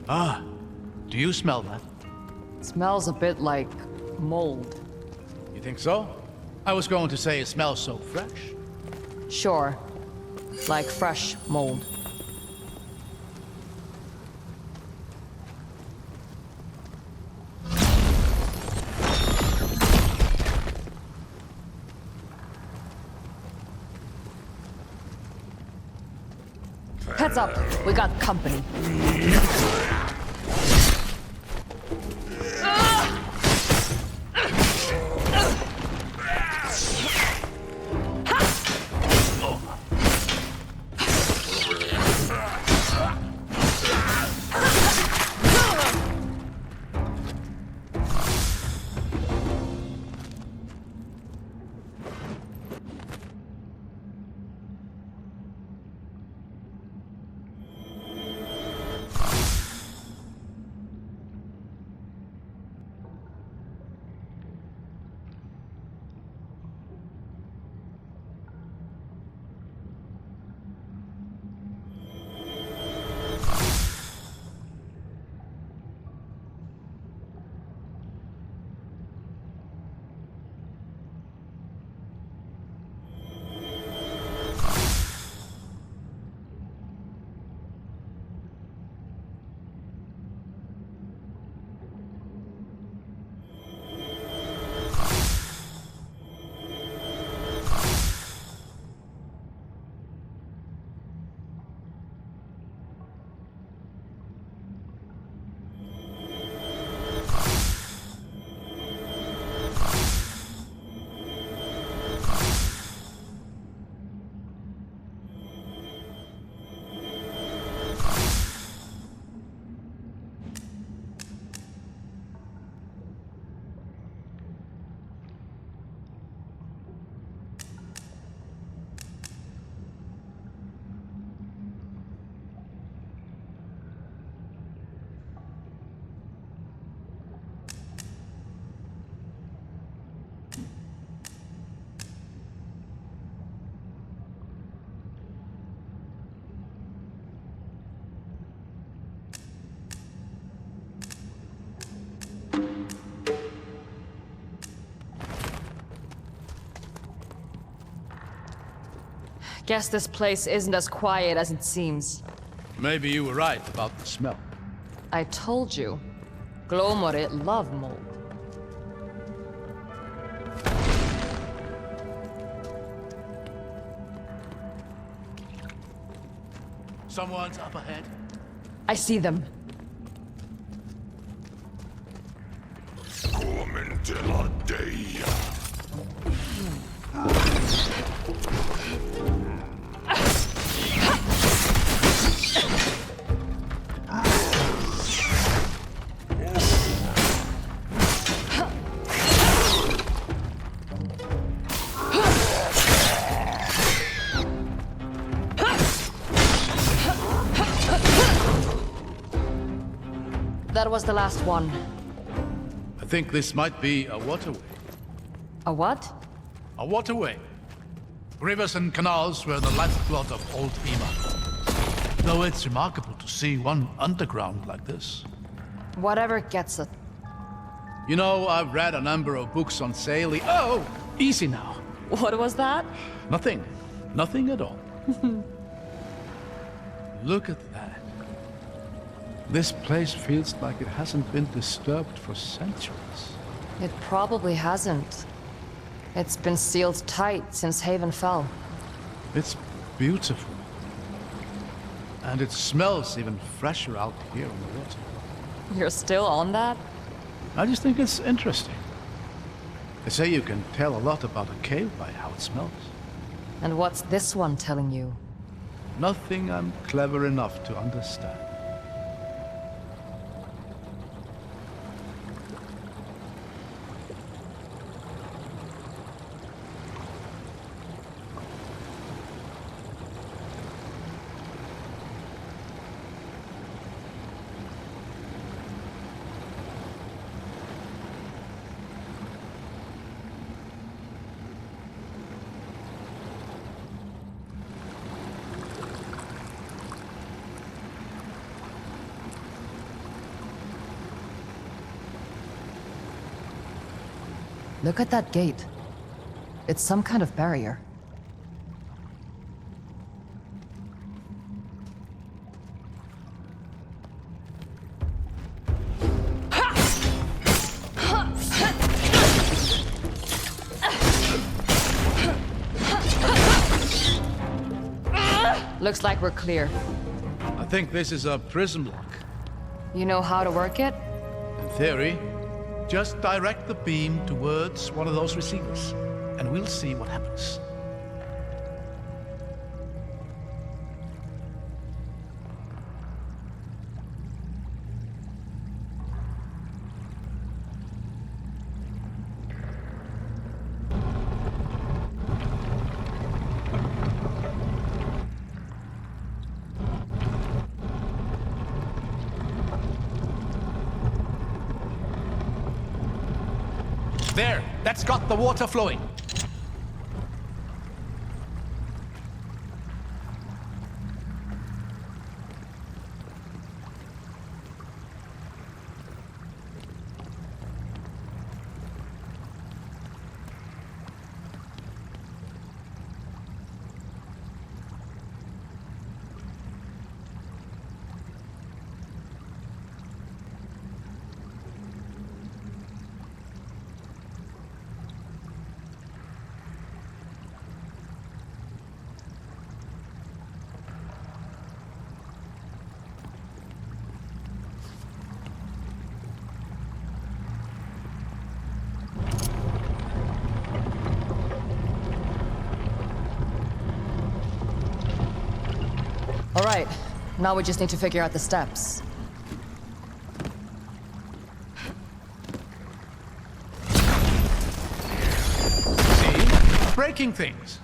Ah, do you smell that? Smells a bit like mold. You think so? I was going to say it smells so fresh. Sure. Like fresh mold. Heads up, we got company. Guess this place isn't as quiet as it seems. Maybe you were right about the smell. I told you. Glomore love mold. Someone's up ahead. I see them. That was the last one. I think this might be a waterway. A what? A waterway. Rivers and canals were the lifeblood of old Ema. Though it's remarkable to see one underground like this. Whatever gets it. You know, I've read a number of books on sailing. Oh, easy now. What was that? Nothing. Nothing at all. Look at that. This place feels like it hasn't been disturbed for centuries. It probably hasn't. It's been sealed tight since Haven fell. It's beautiful. And it smells even fresher out here on the water. You're still on that? I just think it's interesting. They say you can tell a lot about a cave by how it smells. And what's this one telling you? Nothing I'm clever enough to understand. Look at that gate. It's some kind of barrier. Looks like we're clear. I think this is a prism lock. You know how to work it? In theory, just direct the beam towards one of those receivers, and we'll see what happens. There, that's got the water flowing. All right, now we just need to figure out the steps. See? Breaking things.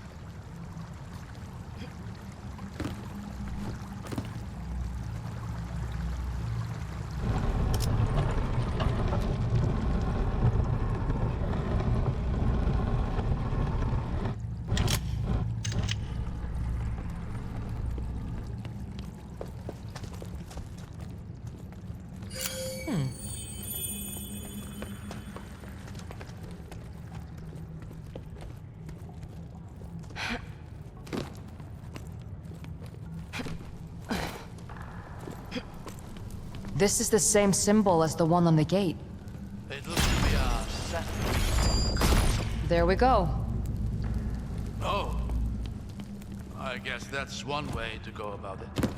This is the same symbol as the one on the gate. It looks to be a set. There we go. Oh. I guess that's one way to go about it.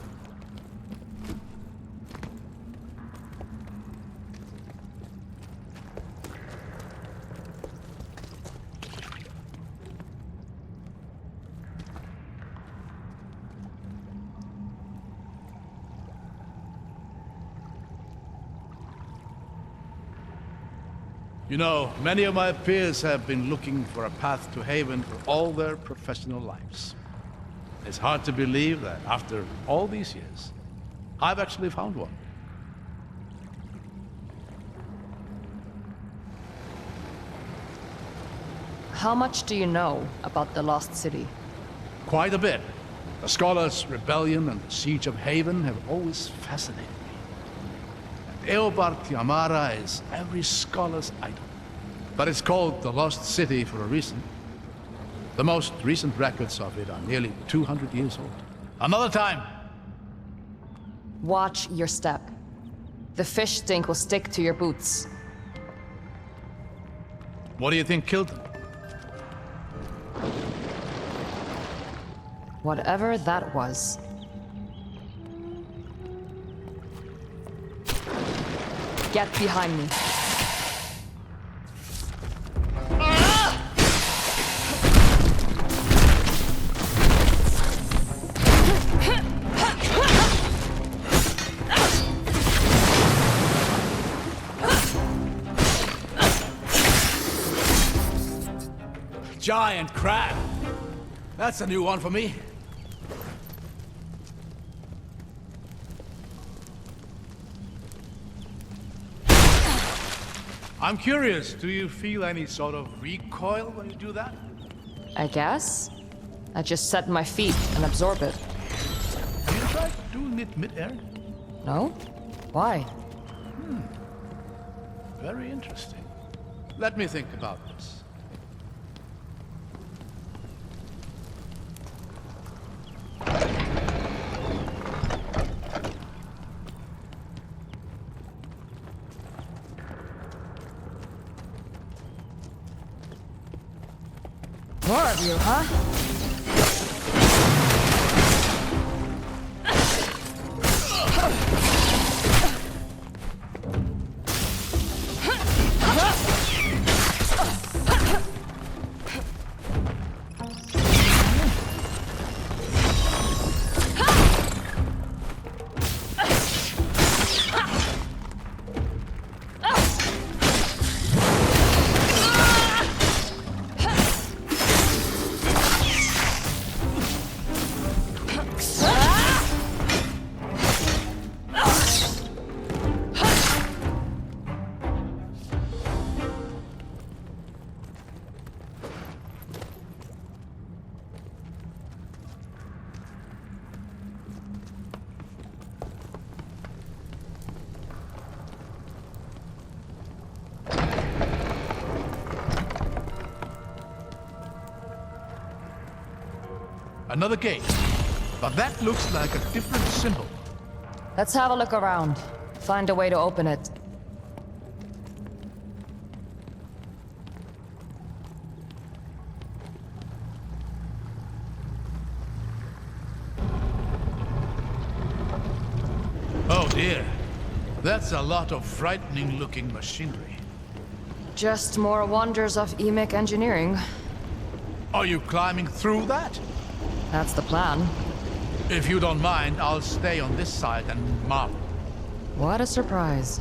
You know, many of my peers have been looking for a path to Haven for all their professional lives. It's hard to believe that after all these years, I've actually found one. How much do you know about the Lost City? Quite a bit. The Scholars' Rebellion and the Siege of Haven have always fascinated me. And Eobard Tiamara is every scholar's idol. But it's called the Lost City for a reason. The most recent records of it are nearly 200 years old. Another time! Watch your step. The fish stink will stick to your boots. What do you think killed them? Whatever that was. Get behind me. Giant crab! That's a new one for me. I'm curious, do you feel any sort of recoil when you do that? I guess. I just set my feet and absorb it. Have you tried doing it mid-air? No? Why? Very interesting. Let me think about this. More of you, huh? Another gate. But that looks like a different symbol. Let's have a look around. Find a way to open it. Oh dear. That's a lot of frightening looking machinery. Just more wonders of EMIC engineering. Are you climbing through that? That's the plan. If you don't mind, I'll stay on this side and marvel. What a surprise.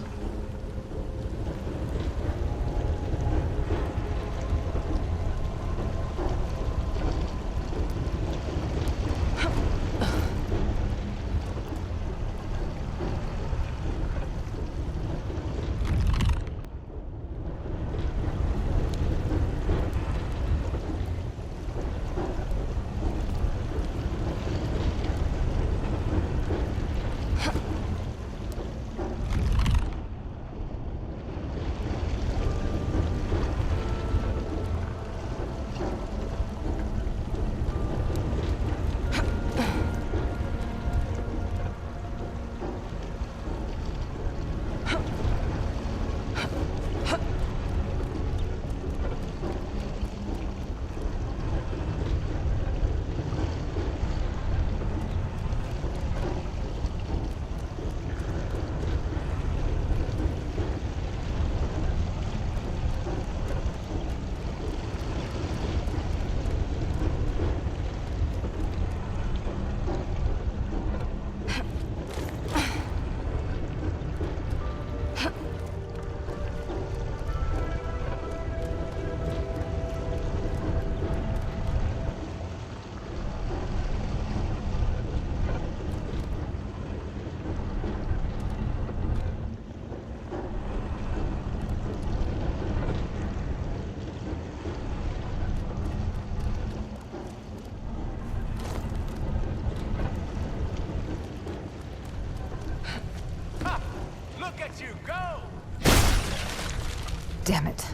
Damn it.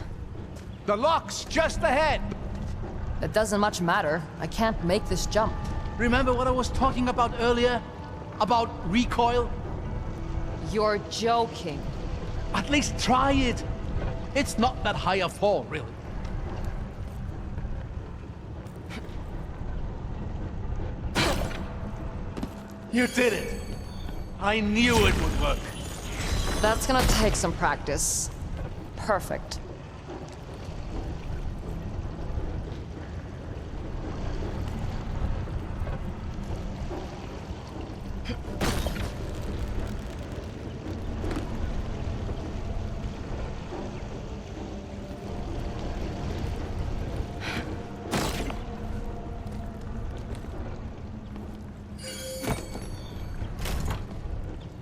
The lock's just ahead! It doesn't much matter. I can't make this jump. Remember what I was talking about earlier? About recoil? You're joking. At least try it. It's not that high a fall, really. You did it! I knew it would work. That's gonna take some practice. Perfect.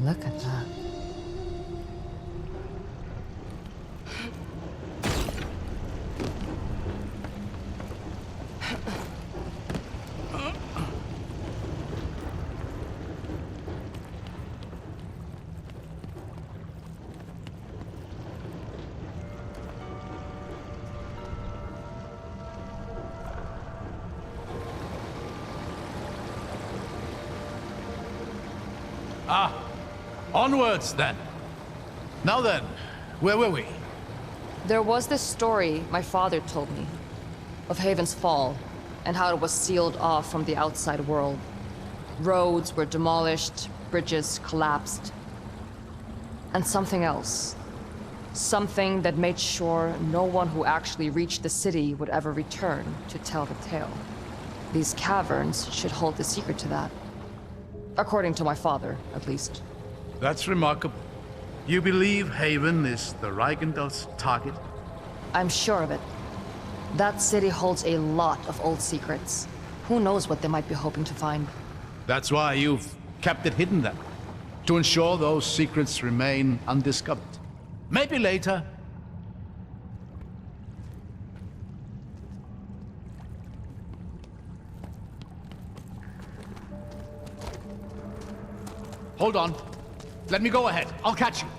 Look at that. Onwards, then. Now then, where were we? There was this story my father told me of Haven's fall and how it was sealed off from the outside world. Roads were demolished, bridges collapsed, and something else. Something that made sure no one who actually reached the city would ever return to tell the tale. These caverns should hold the secret to that. According to my father, at least. That's remarkable. You believe Haven is the Reichendel's target? I'm sure of it. That city holds a lot of old secrets. Who knows what they might be hoping to find? That's why you've kept it hidden then. To ensure those secrets remain undiscovered. Maybe later. Hold on. Let me go ahead. I'll catch you.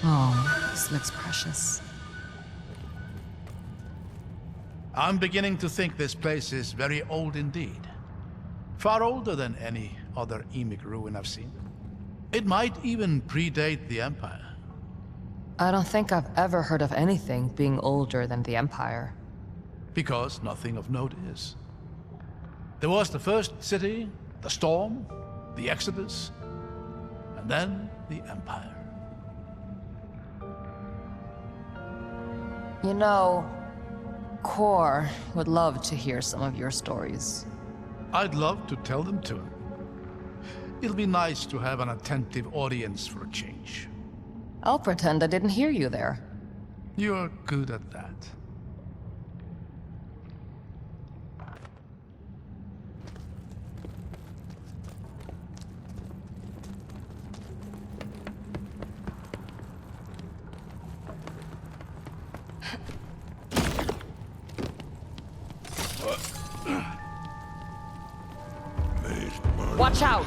Oh, this looks precious. I'm beginning to think this place is very old indeed. Far older than any other Emic ruin I've seen. It might even predate the Empire. I don't think I've ever heard of anything being older than the Empire. Because nothing of note is. There was the first city, the storm, the Exodus, and then the Empire. You know, Kor would love to hear some of your stories. I'd love to tell them to him. It'll be nice to have an attentive audience for a change. I'll pretend I didn't hear you there. You're good at that. Watch out!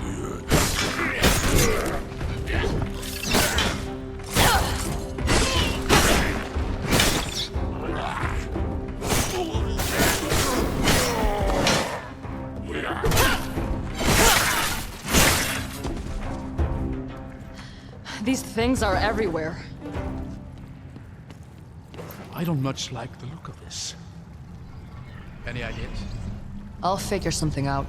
These things are everywhere. I don't much like the look of this. Any ideas? I'll figure something out.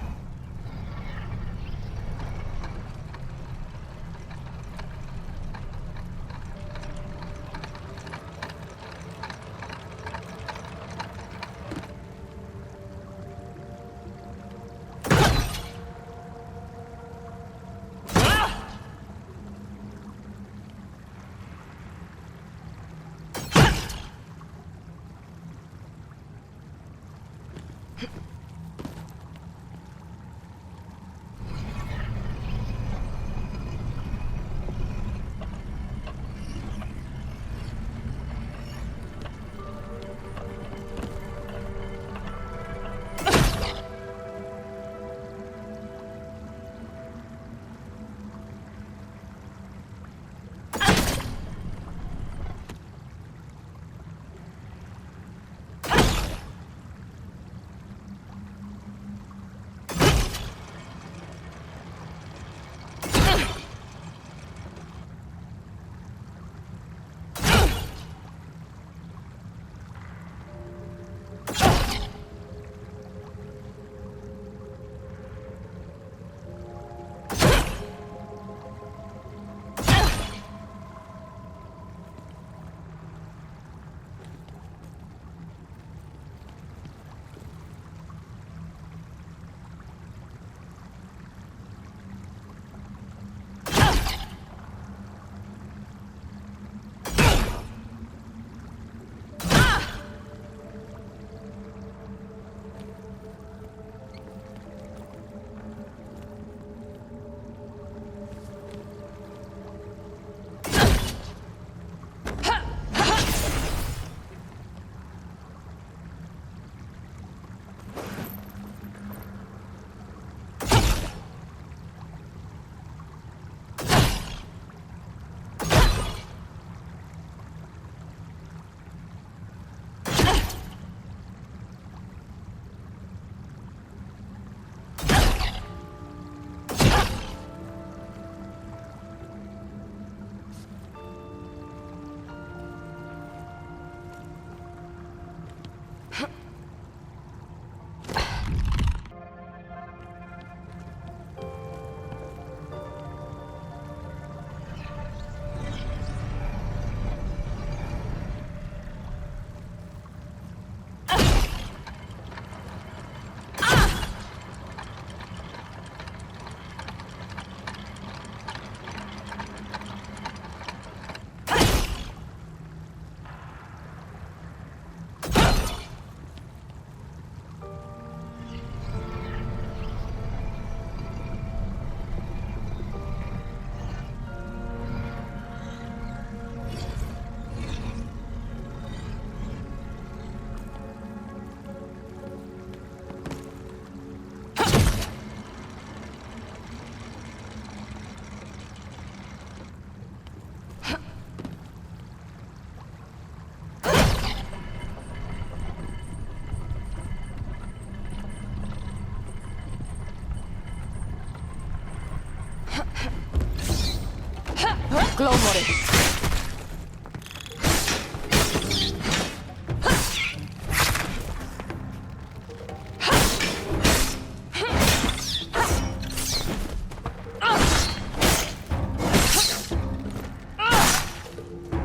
Glowmore.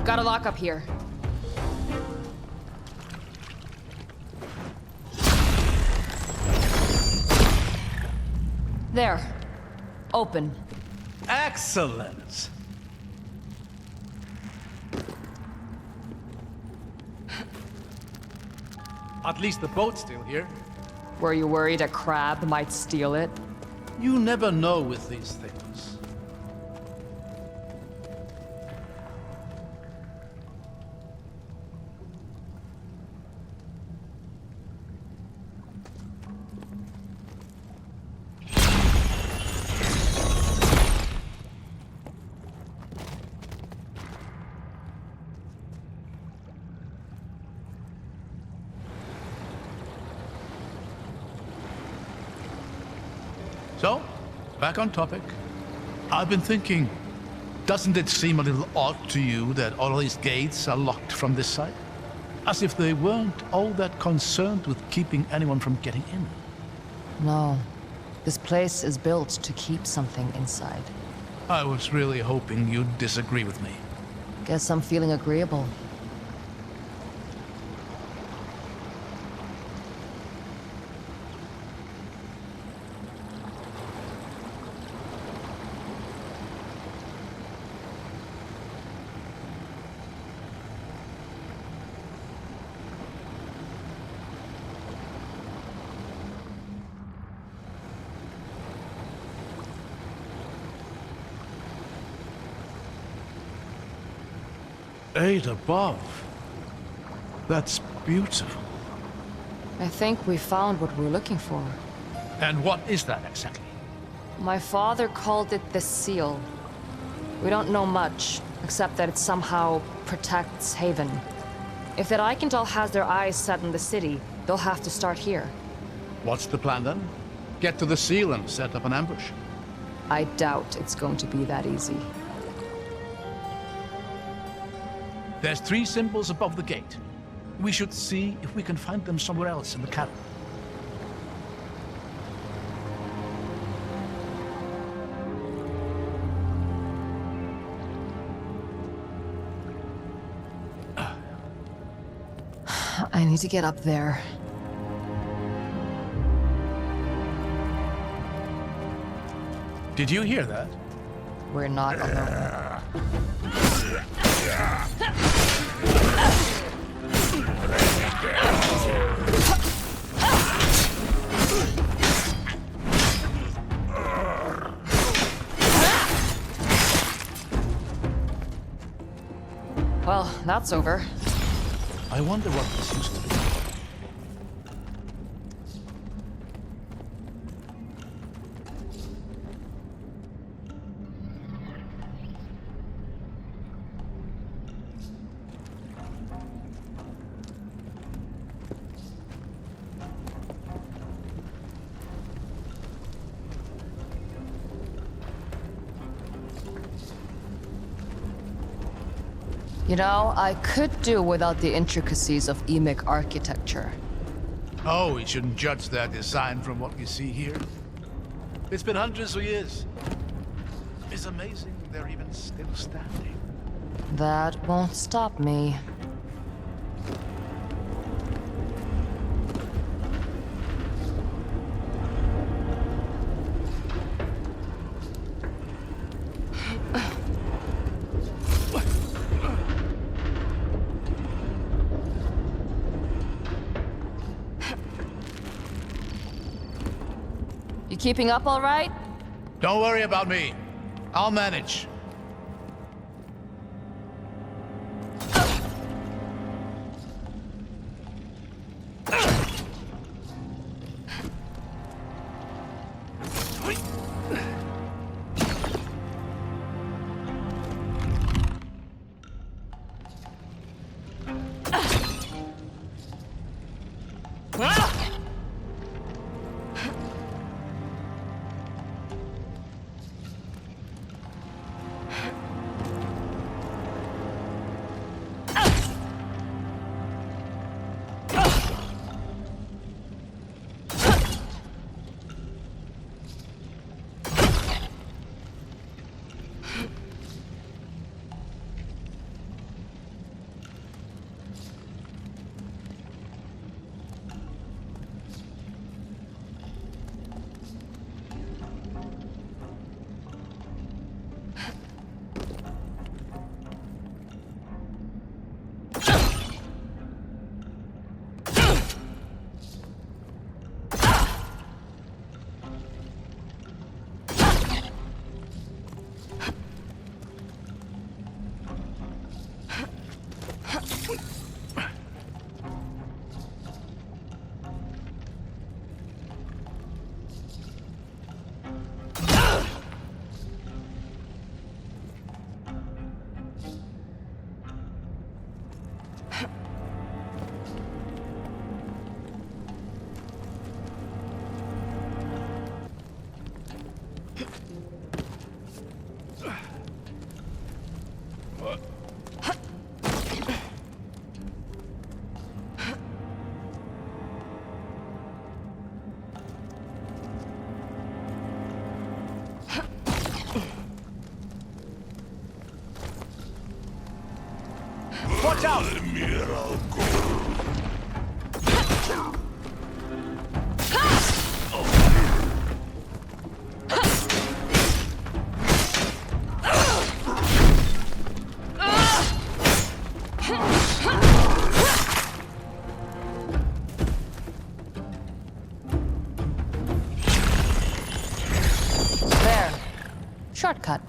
Got a lock up here. There. Open. Excellent! At least the boat's still here. Were you worried a crab might steal it? You never know with these things. So, back on topic. I've been thinking, Doesn't it seem a little odd to you that all these gates are locked from this side? As if they weren't all that concerned with keeping anyone from getting in. No. This place is built to keep something inside. I was really hoping you'd disagree with me. Guess I'm feeling agreeable. Eight above. That's beautiful. I think we found what we're looking for. And what is that exactly? My father called it the Seal. We don't know much, except that it somehow protects Haven. If that Eichendal has their eyes set on the city, they'll have to start here. What's the plan then? Get to the seal and set up an ambush. I doubt it's going to be that easy. There's 3 symbols above the gate. We should see if we can find them somewhere else in the cavern. I need to get up there. Did you hear that? We're not alone. Well, that's over. I wonder what this used to be. You know, I could do without the intricacies of Emic architecture. Oh, we shouldn't judge their design from what we see here. It's been hundreds of years. It's amazing they're even still standing. That won't stop me. You keeping up all right? Don't worry about me. I'll manage. out! There. Shortcut.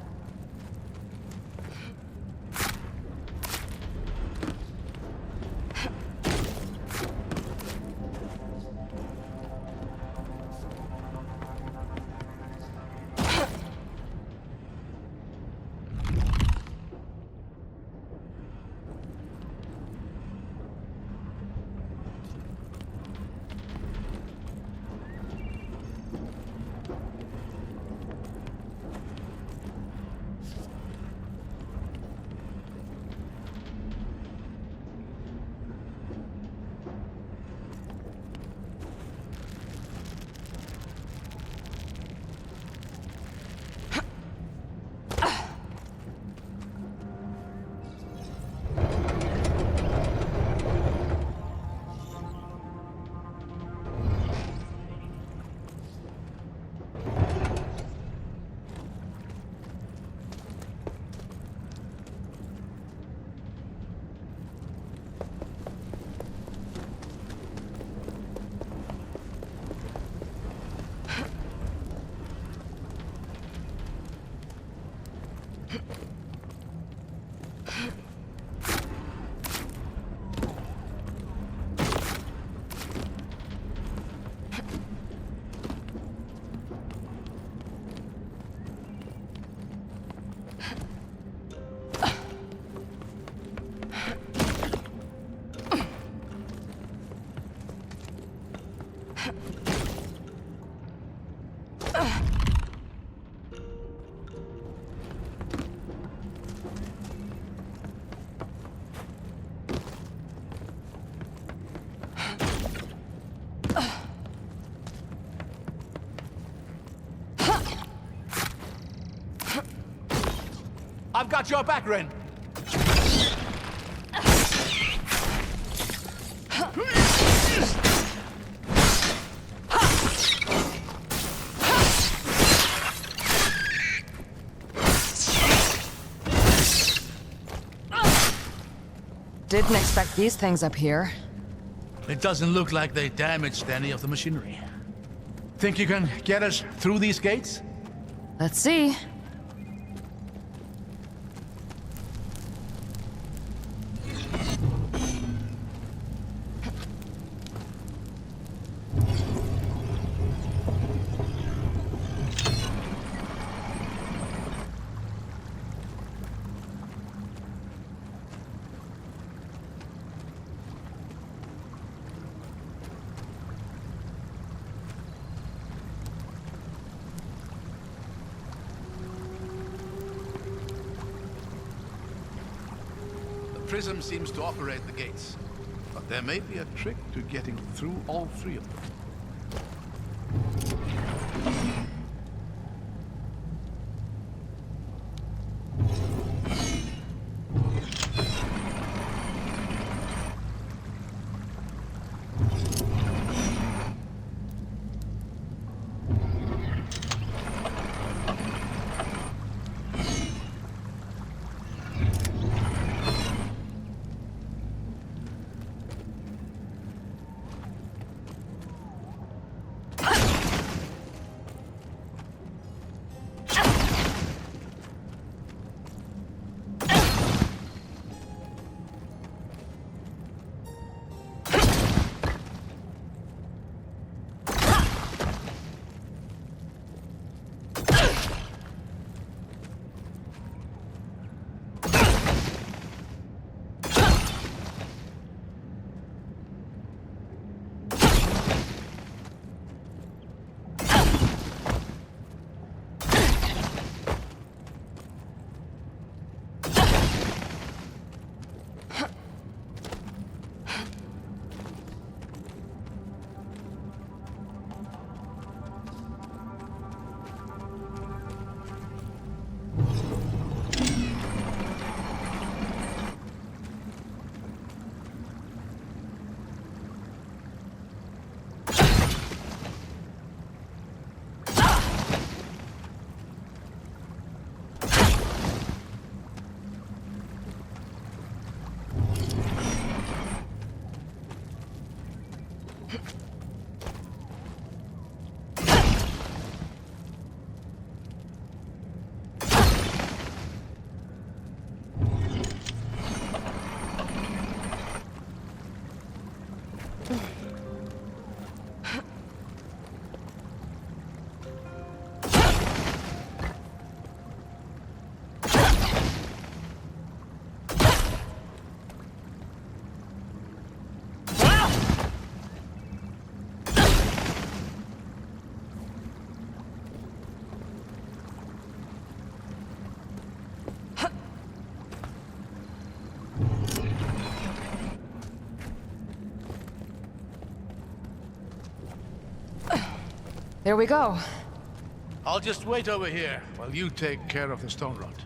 I've got your back, Ren. Didn't expect these things up here. It doesn't look like they damaged any of the machinery. Think you can get us through these gates? Let's see. The prism seems to operate the gates, but there may be a trick to getting through all three of them. Here we go. I'll just wait over here while you take care of the stone rod.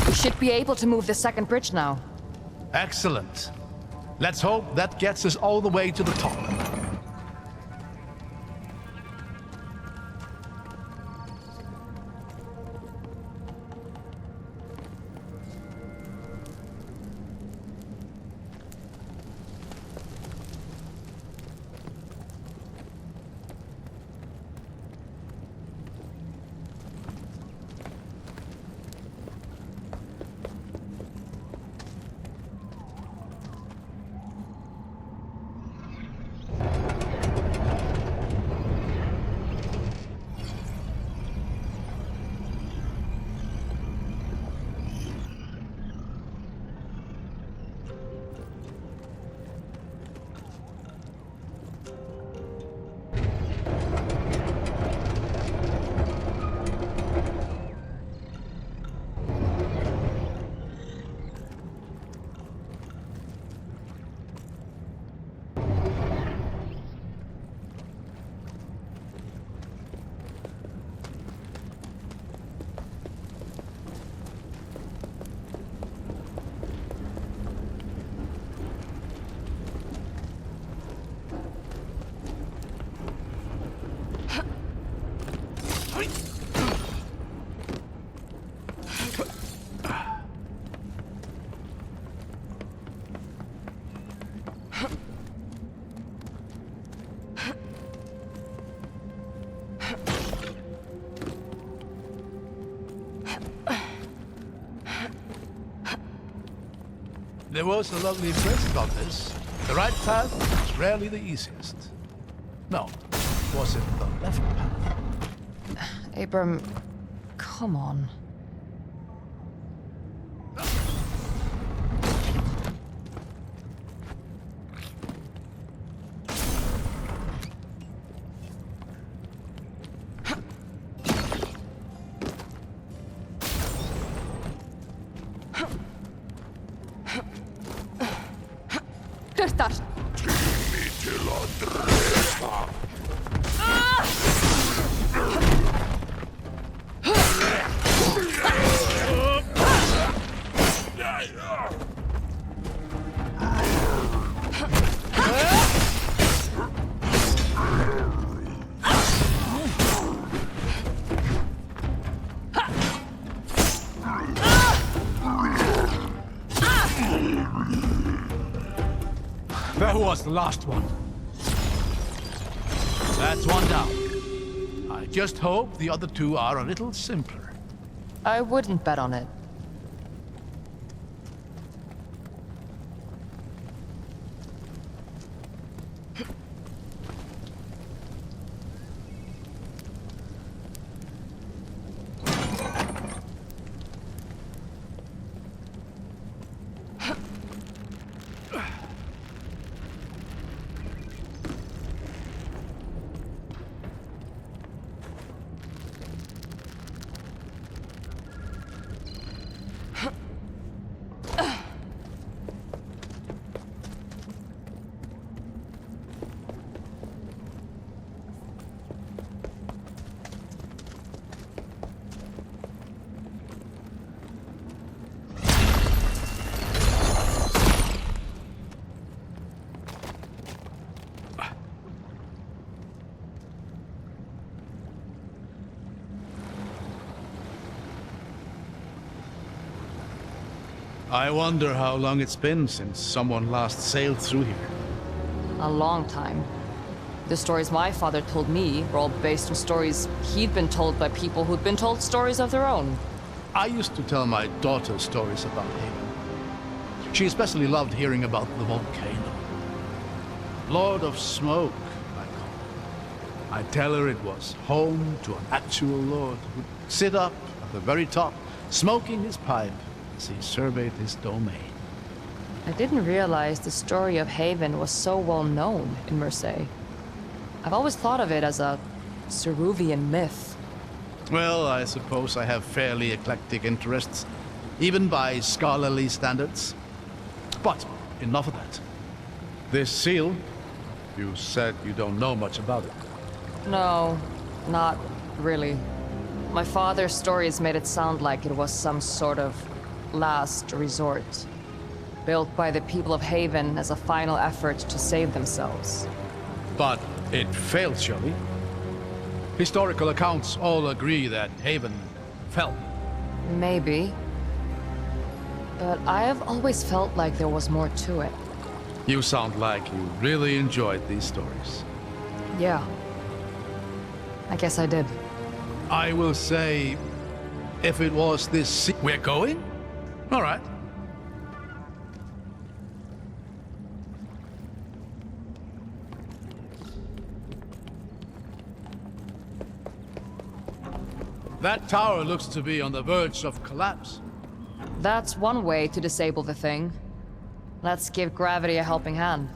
We should be able to move the second bridge now. Excellent. Let's hope that gets us all the way to the top. There was a lovely phrase about this. The right path is rarely the easiest. No, was it the left path? Abram, come on. Tyrtar! That was the last one. That's one down. I just hope the other two are a little simpler. I wouldn't bet on it. I wonder how long it's been since someone last sailed through here. A long time. The stories my father told me were all based on stories he'd been told by people who'd been told stories of their own. I used to tell my daughter stories about Haven. She especially loved hearing about the volcano. Lord of Smoke, I call it. I tell her it was home to an actual lord who'd sit up at the very top, smoking his pipe as he surveyed his domain. I didn't realize the story of Haven was so well known in Mersey. I've always thought of it as a Ceruvian myth. Well, I suppose I have fairly eclectic interests, even by scholarly standards. But enough of that. This seal, you said you don't know much about it. No, not really. My father's stories made it sound like it was some sort of last resort, built by the people of Haven as a final effort to save themselves. But it failed, surely? Historical accounts all agree that Haven fell. Maybe. But I have always felt like there was more to it. You sound like you really enjoyed these stories. Yeah. I guess I did. I will say, if it was this we're going? All right. That tower looks to be on the verge of collapse. That's one way to disable the thing. Let's give gravity a helping hand.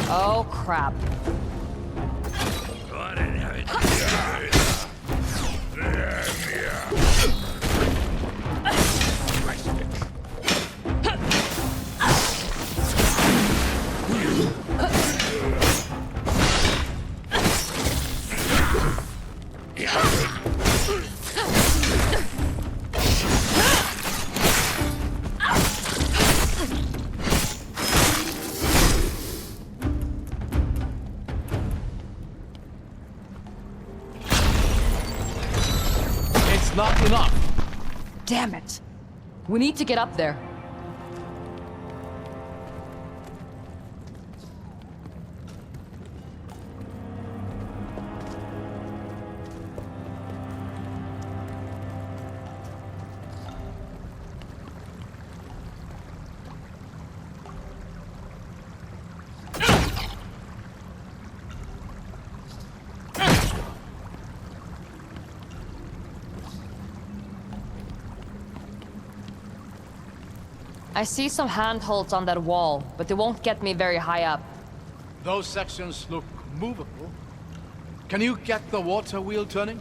Oh, crap. Not enough. Damn it. We need to get up there. I see some handholds on that wall, but they won't get me very high up. Those sections look movable. Can you get the water wheel turning?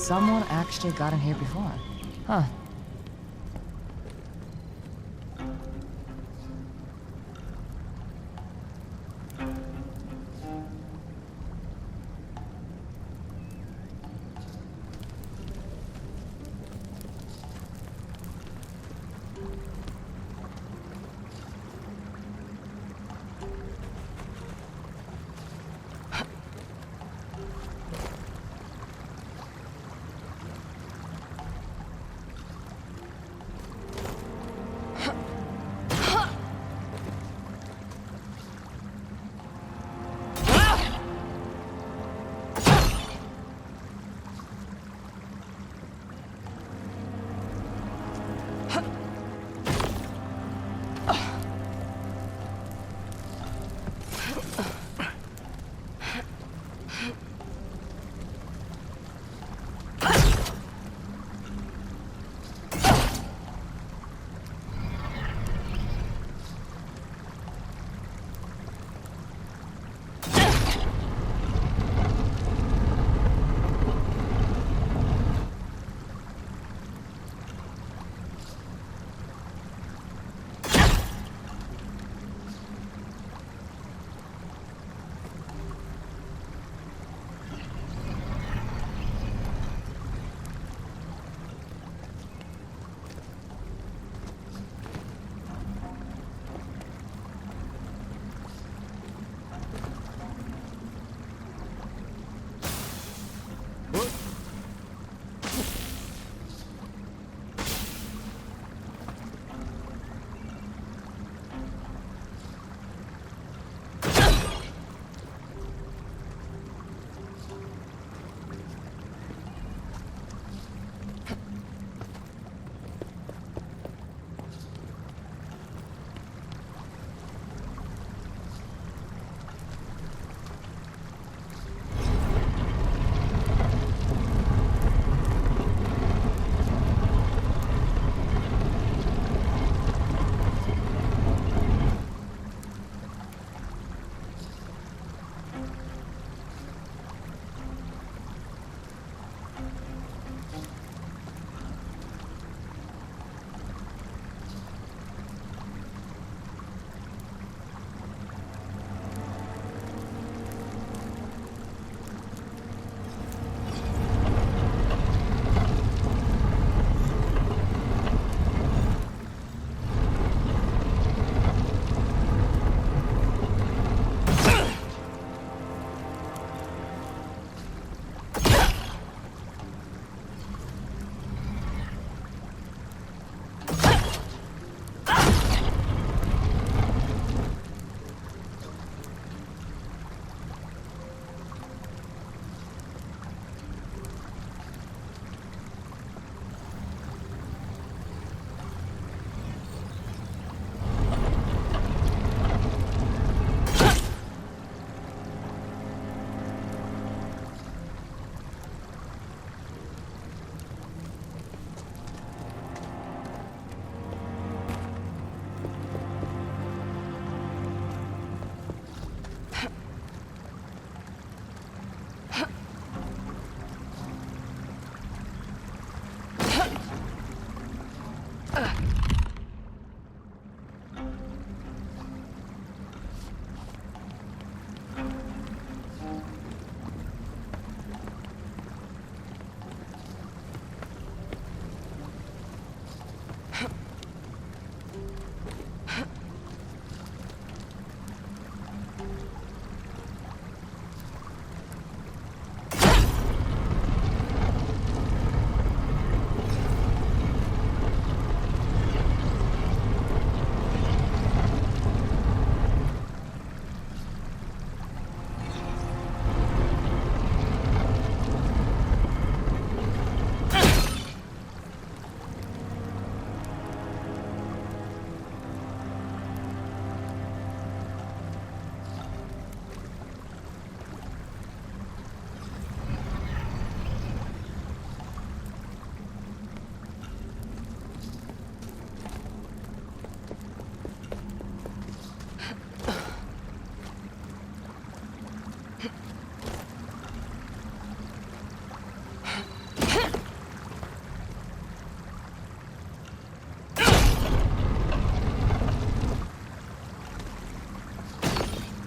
someone actually got in here before. Huh.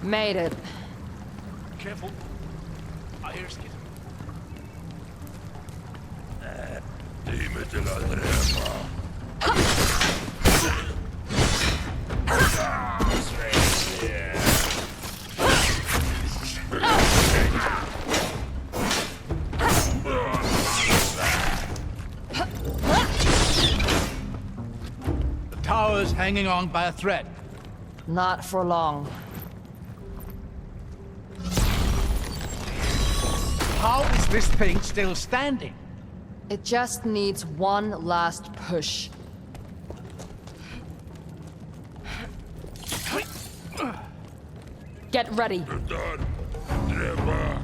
Made it. Careful. I hear skid. Dímete la trema. The tower's hanging on by a thread. Not for long. How is this thing still standing? It just needs one last push. Get ready. Dan, trema.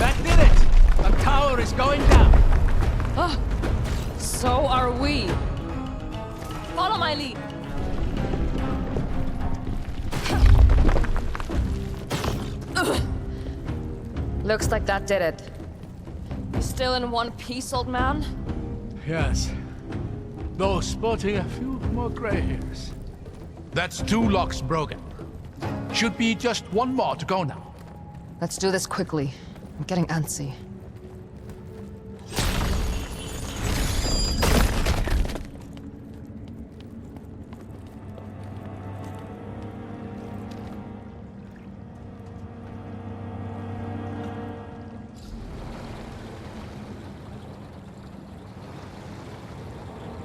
That did it! The tower is going down. So are we. Follow my lead. Looks like that did it. You still in one piece, old man? Yes. Though sporting a few more gray hairs. That's 2 locks broken. Should be just one more to go now. Let's do this quickly. I'm getting antsy.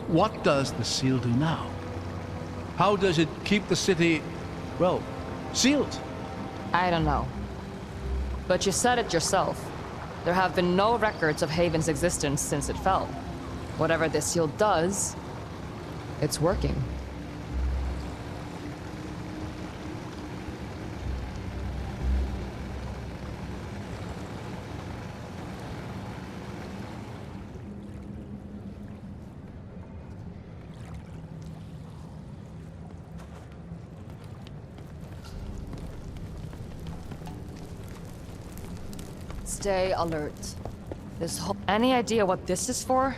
What does the seal do now? How does it keep the city, well, sealed? I don't know. But you said it yourself. There have been no records of Haven's existence since it fell. Whatever this seal does, it's working. Stay alert. This whole... Any idea what this is for?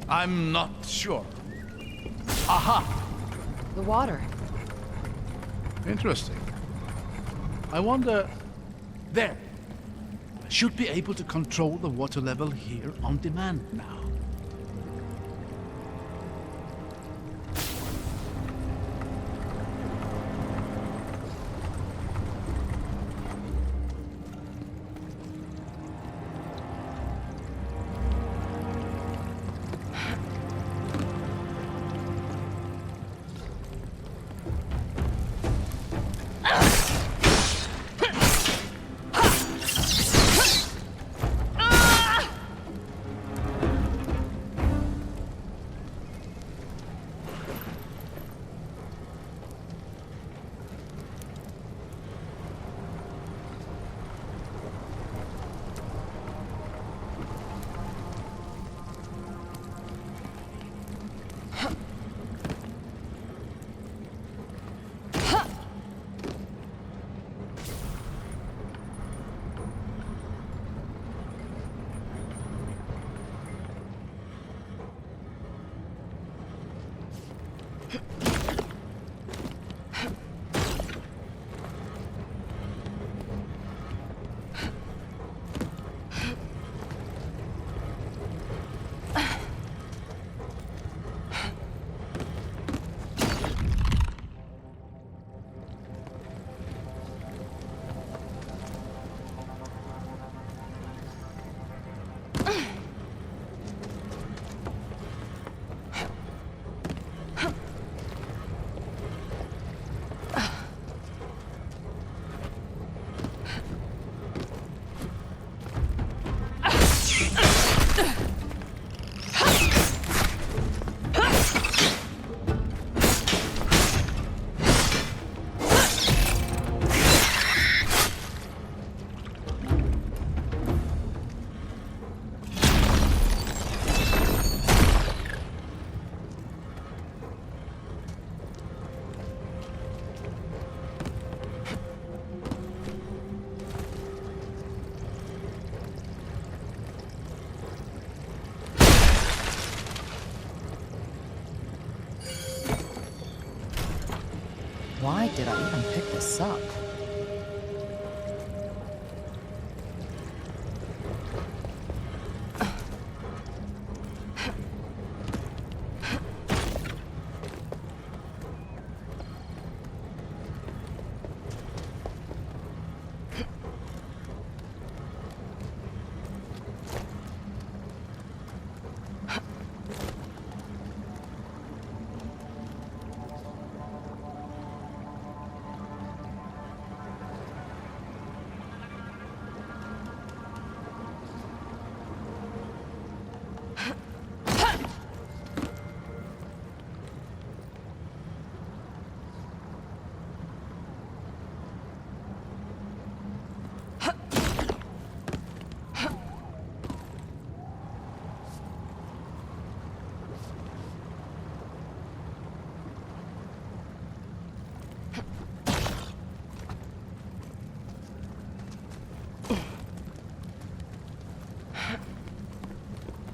I'm not sure. Aha! The water. Interesting. I wonder... There. I should be able to control the water level here on demand now. did I even pick this up?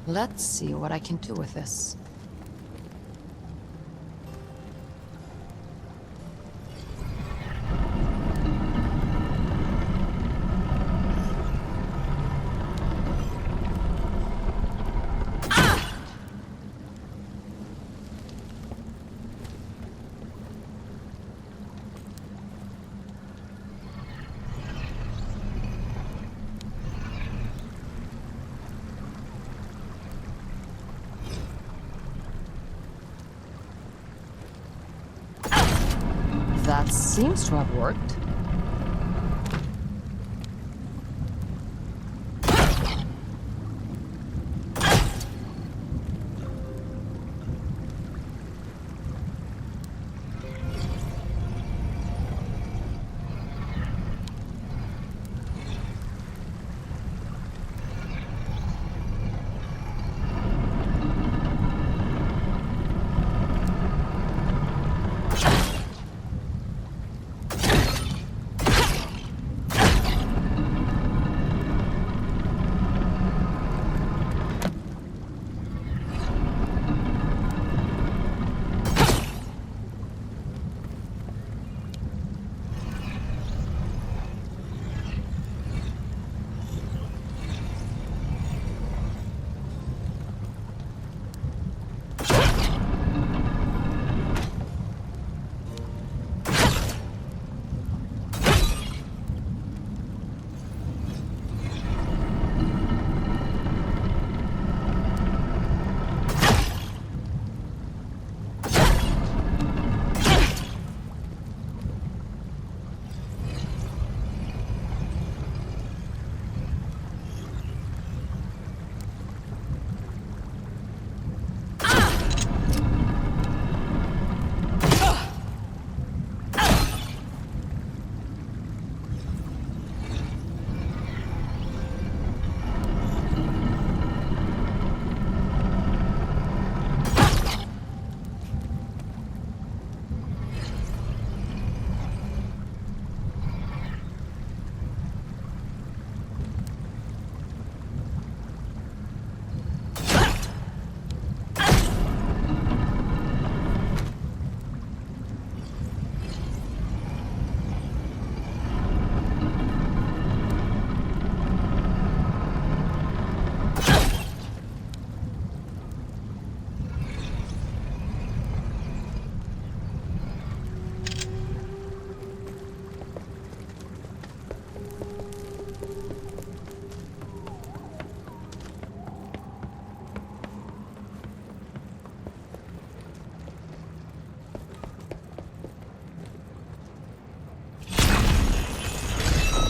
Let's see what I can do with this. That seems to have worked.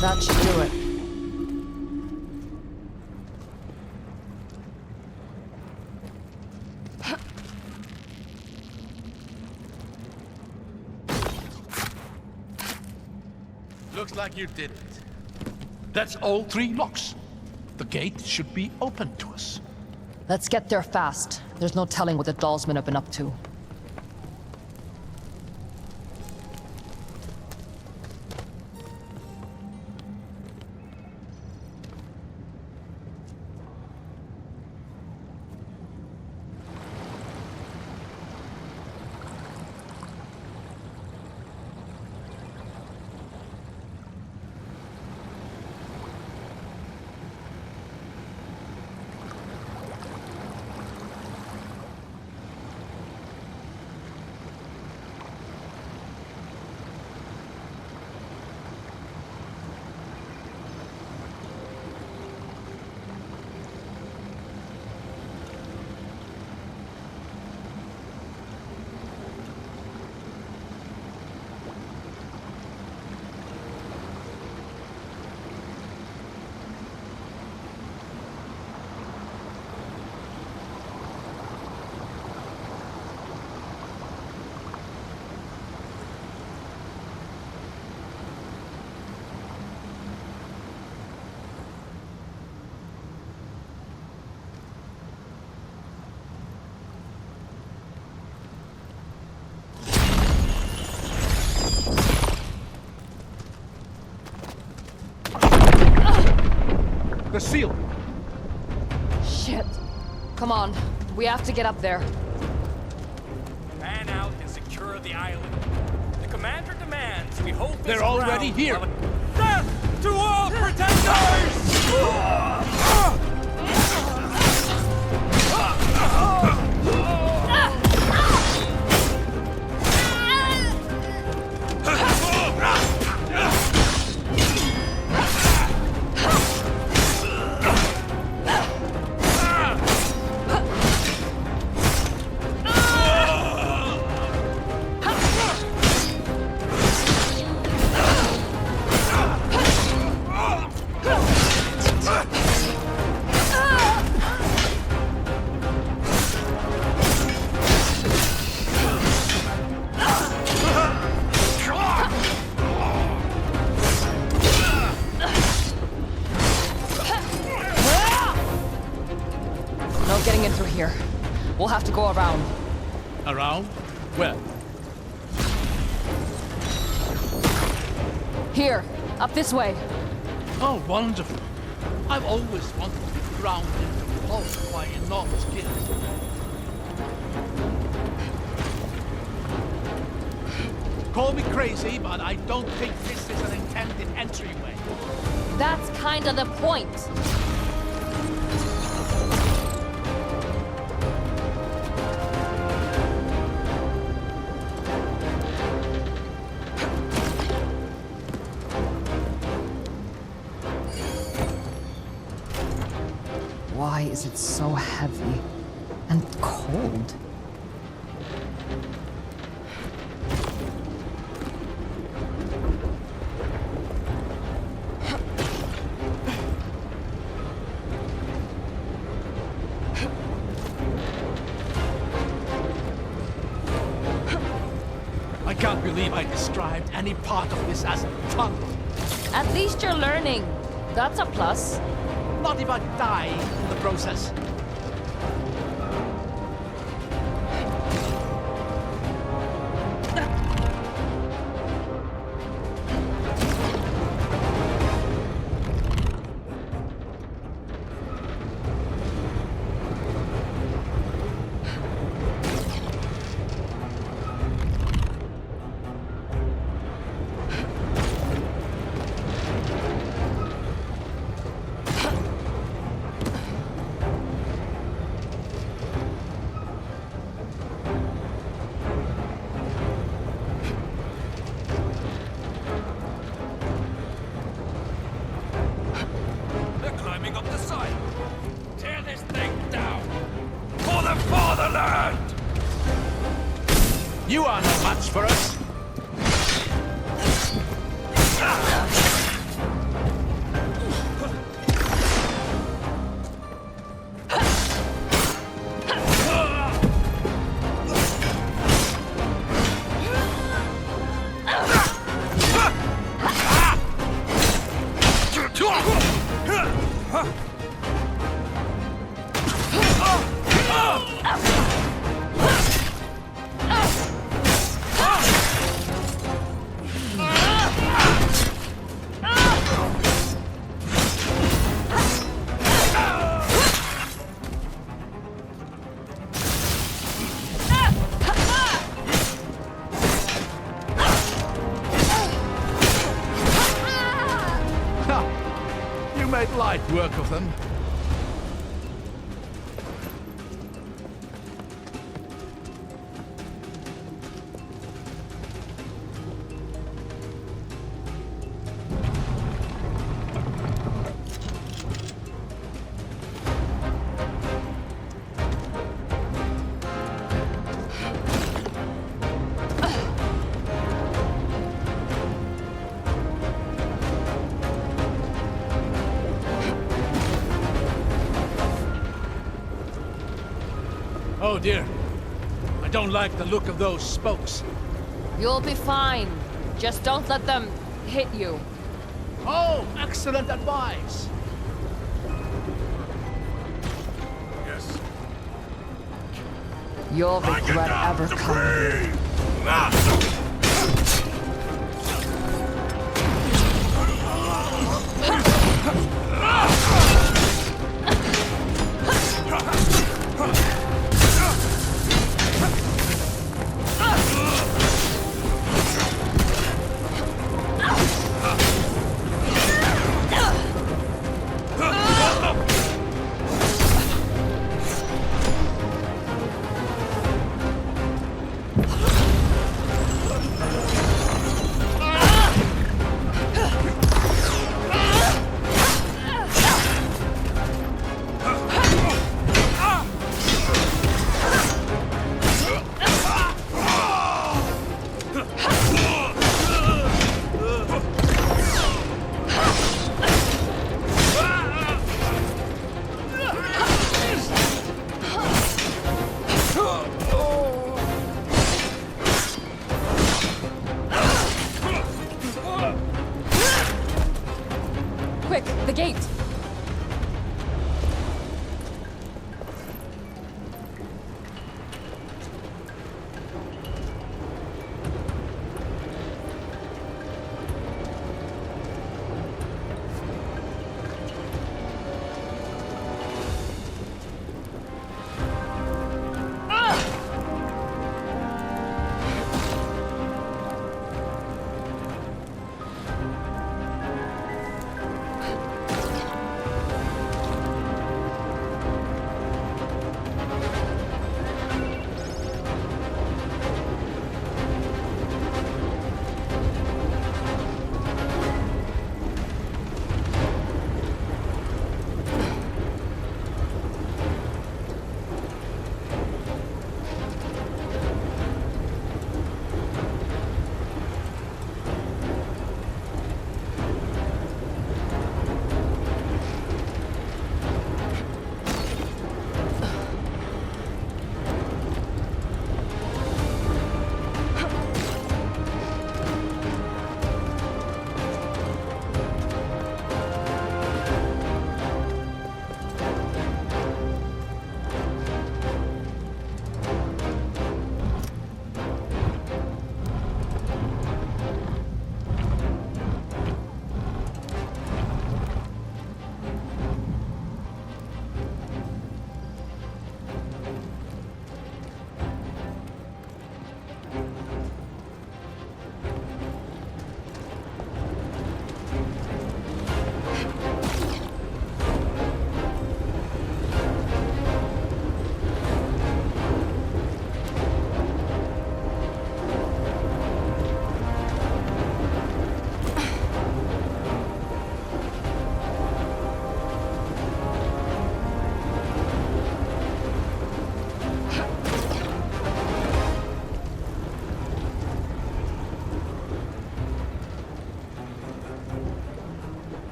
That should do it. Looks like you did it. That's all 3 locks. The gate should be open to us. Let's get there fast. There's no telling what the Dalsmen have been up to. the seal! Shit. Come on. We have to get up there. Man out and secure the island. The commander demands we hold this They're already ground here. while- Death to all pretenders! No getting in through here. We'll have to go around. Around? Where? Here. Up this way. Oh, wonderful. I've always wanted to be grounded and repulsed by enormous gifts. Call me crazy, but I don't think this is an intended entryway. That's kinda the point. Why is it so heavy and cold? I can't believe I described any part of this as fun. At least you're learning. That's a plus. Not if I die in the process. They're climbing up the side. Tear this thing down. For the fatherland! You are no match for us. Ha! You made light work of them. Oh dear. I don't like the look of those spokes. You'll be fine. Just don't let them hit you. Oh, excellent advice. Yes. You'll I get regret down ever to coming here. breathe. Ah!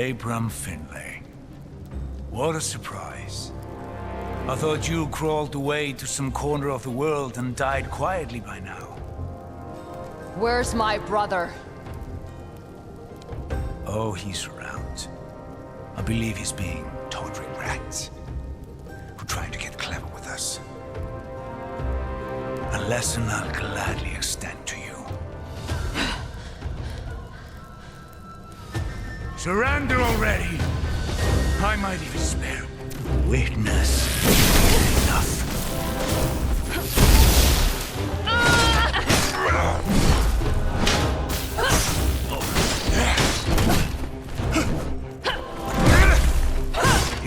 Abram Finlay. What a surprise. I thought you crawled away to some corner of the world and died quietly by now. Where's my brother? Oh, he's around. I believe he's being tawdry rat who tried to get clever with us. A lesson I'll gladly extend to you. Surrender already! I might even spare witness. Enough.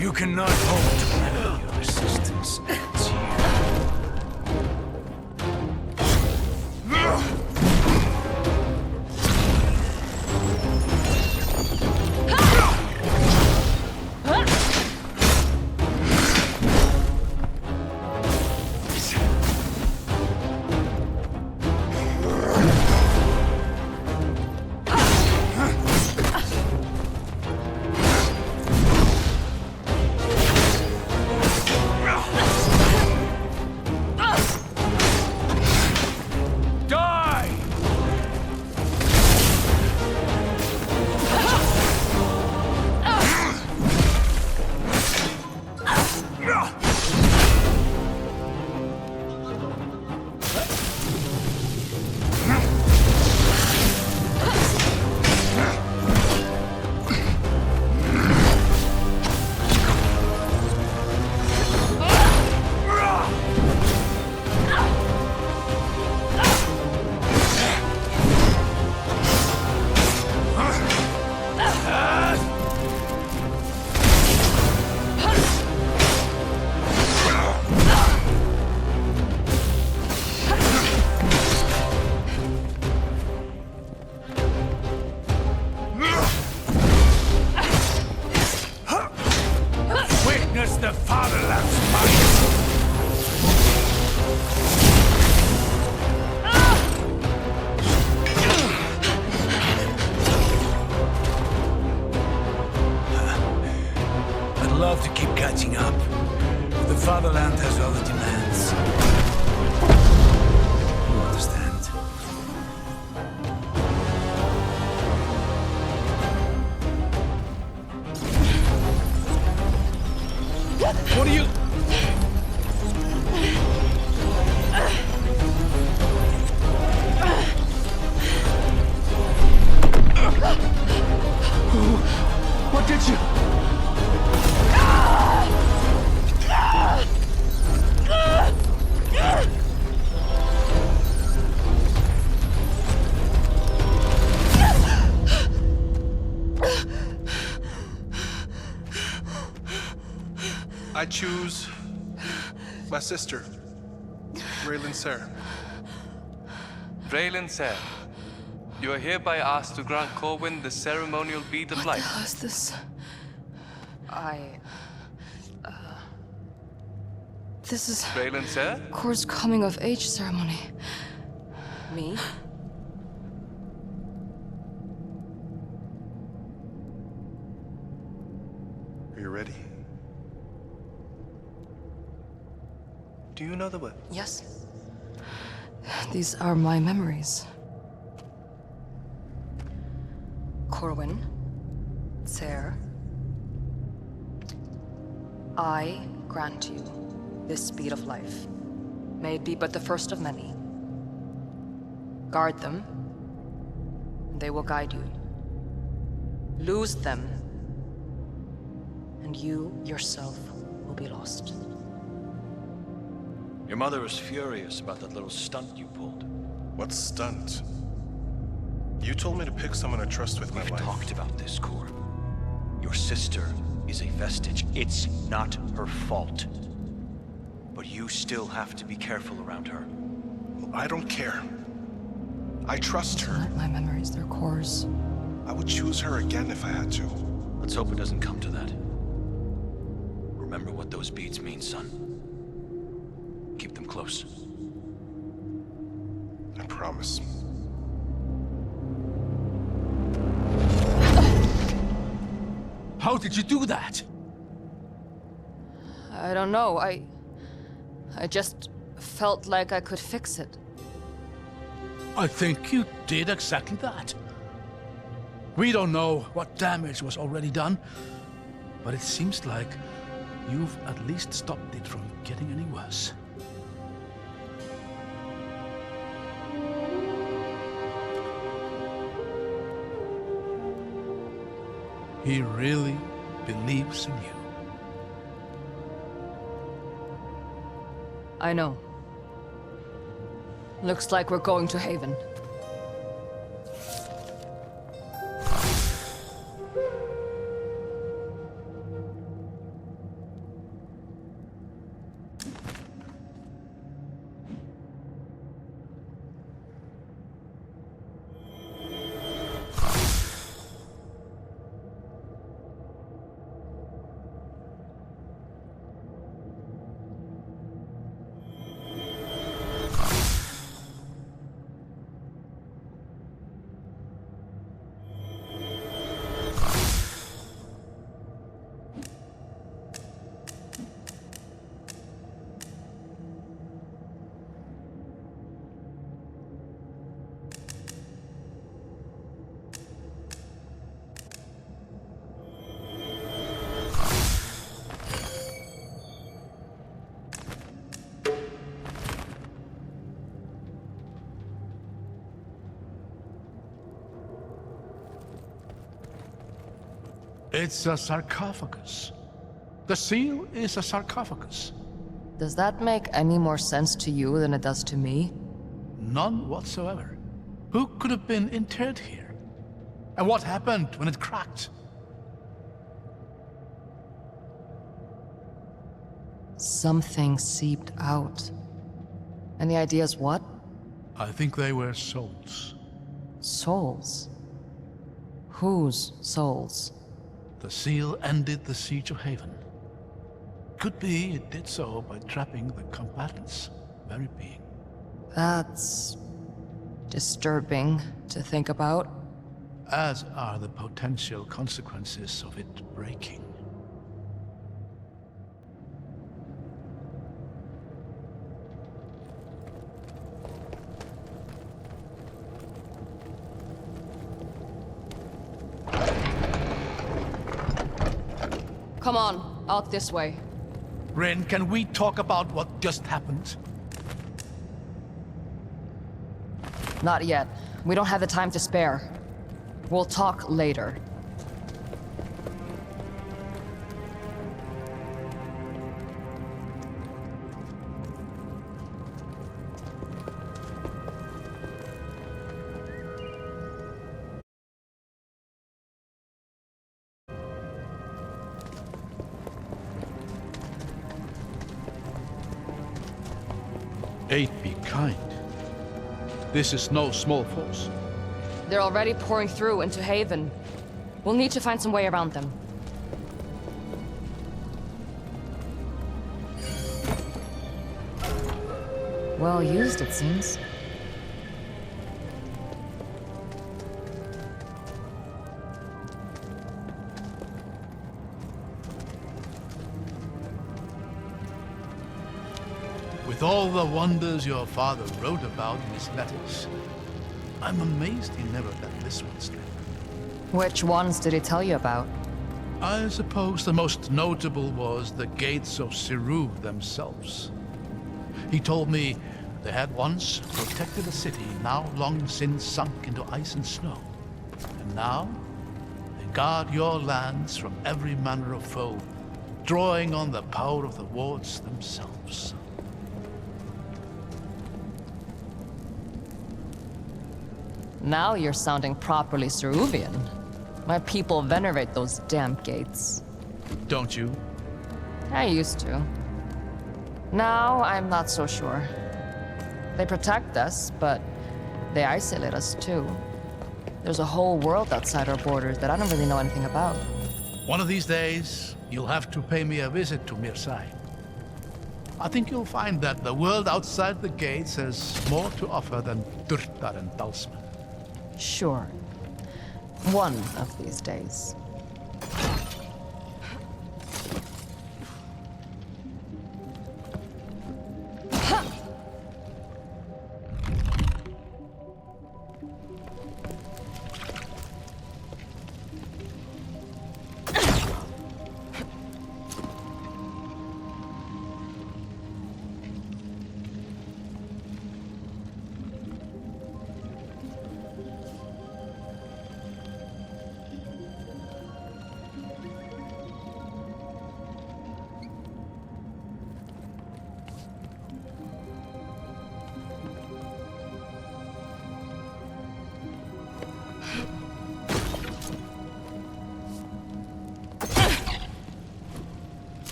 You cannot hope to meddle your resistance ends here. Witness the fatherland's might! I'd love to keep catching up, but the fatherland has other demands. You understand? What are you... What did you... I choose my sister, Raylan Ser. Raylan Ser, you are hereby asked to grant Corwin the ceremonial bead of life. What is this? This is Raylan Ser? Kor's coming of age ceremony. Me? Are you ready? Do you know the way? Yes. These are my memories. Corwin, Ser, I grant you this speed of life. May it be but the first of many. Guard them, and they will guide you. Lose them, and you yourself will be lost. Your mother is furious about that little stunt you pulled. What stunt? You told me to pick someone to trust with my We've life. talked about this, Kor. Your sister is a vestige. It's not her fault. But you still have to be careful around her. I don't care. I trust her. Not my memories, they're Kor's. I would choose her again if I had to. Let's hope it doesn't come to that. Remember what those beads mean, son. Keep them close. I promise. How did you do that? I don't know. I just felt like I could fix it. I think you did exactly that. We don't know what damage was already done, but it seems like you've at least stopped it from getting any worse. He really believes in you. I know. Looks like we're going to Haven. It's a sarcophagus. The seal is a sarcophagus. Does that make any more sense to you than it does to me? None whatsoever. Who could have been interred here? And what happened when it cracked? Something seeped out. And the idea is what? I think they were souls. Souls. Whose souls? The seal ended the siege of Haven. Could be it did so by trapping the combatants' very being. That's disturbing to think about. As are the potential consequences of it breaking. Come on, out this way. Rin, can we talk about what just happened? Not yet. We don't have the time to spare. We'll talk later. Aid be kind. This is no small force. They're already pouring through into Haven. We'll need to find some way around them. Well used, it seems. With all the wonders your father wrote about in his letters, I'm amazed he never let this one slip. Which ones did he tell you about? I suppose the most notable was the gates of Siru themselves. He told me they had once protected a city now long since sunk into ice and snow. And now, they guard your lands from every manner of foe, drawing on the power of the wards themselves. Now you're sounding properly Ceruvian. My people venerate those damn gates. Don't you? I used to. Now I'm not so sure. They protect us, but they isolate us too. There's a whole world outside our borders that I don't really know anything about. One of these days, you'll have to pay me a visit to Mirsai. I think you'll find that the world outside the gates has more to offer than Durtar and Dalsman. Sure. One of these days.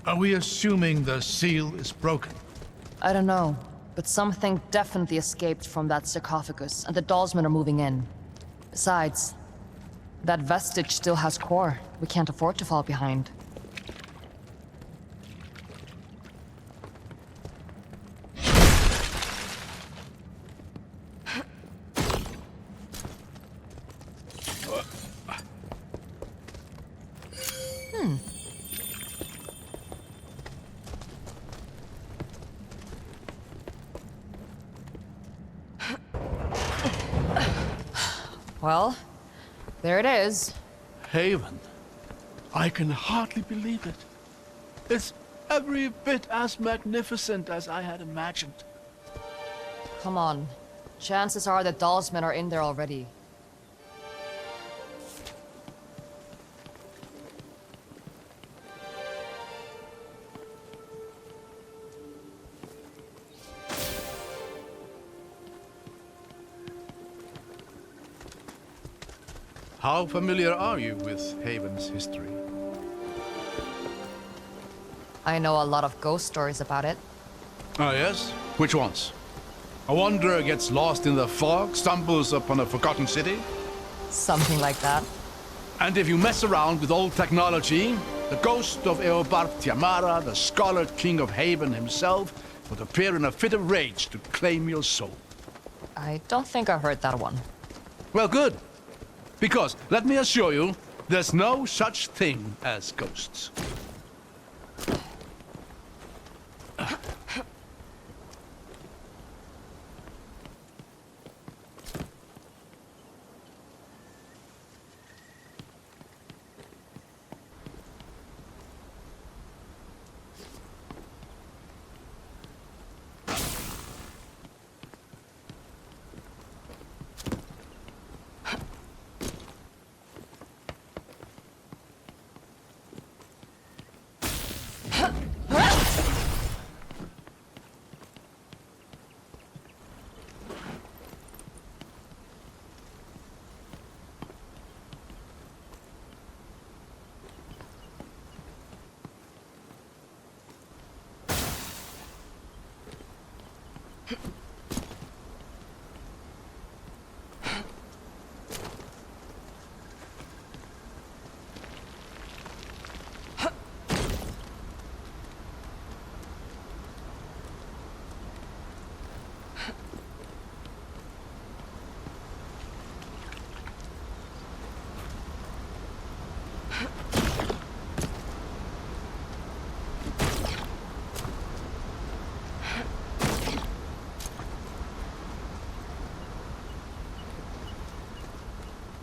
Are we assuming the seal is broken? I don't know, but something definitely escaped from that sarcophagus, and the Dalsmen are moving in. Besides, that vestige still has core. We can't afford to fall behind. Well, there it is. Haven. I can hardly believe it. It's every bit as magnificent as I had imagined. Come on. Chances are the Dalsmen are in there already. How familiar are you with Haven's history? I know a lot of ghost stories about it. Ah, yes? Which ones? A wanderer gets lost in the fog, stumbles upon a forgotten city? Something like that. And if you mess around with old technology, the ghost of Eobard Tiamara, the Scholar King of Haven himself, would appear in a fit of rage to claim your soul. I don't think I heard that one. Well, good. Because, let me assure you, there's no such thing as ghosts.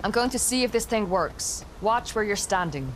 I'm going to see if this thing works. Watch where you're standing.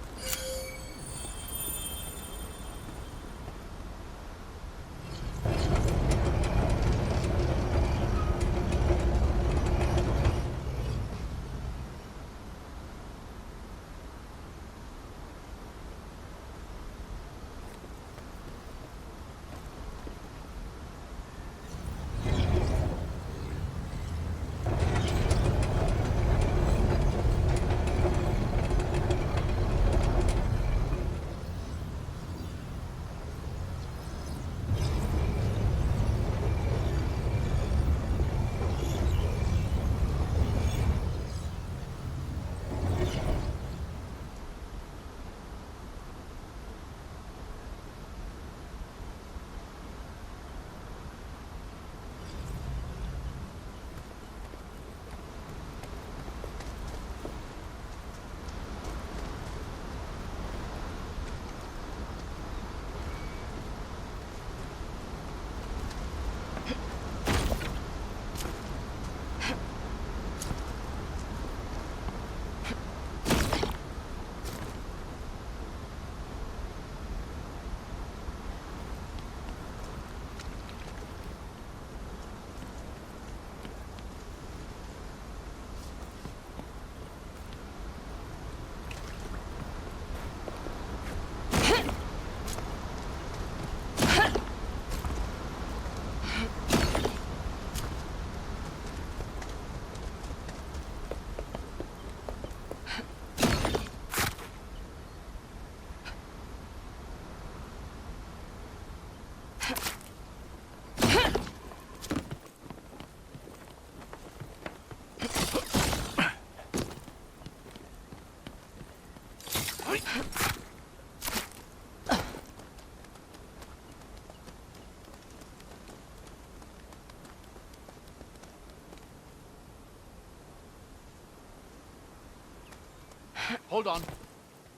Hold on.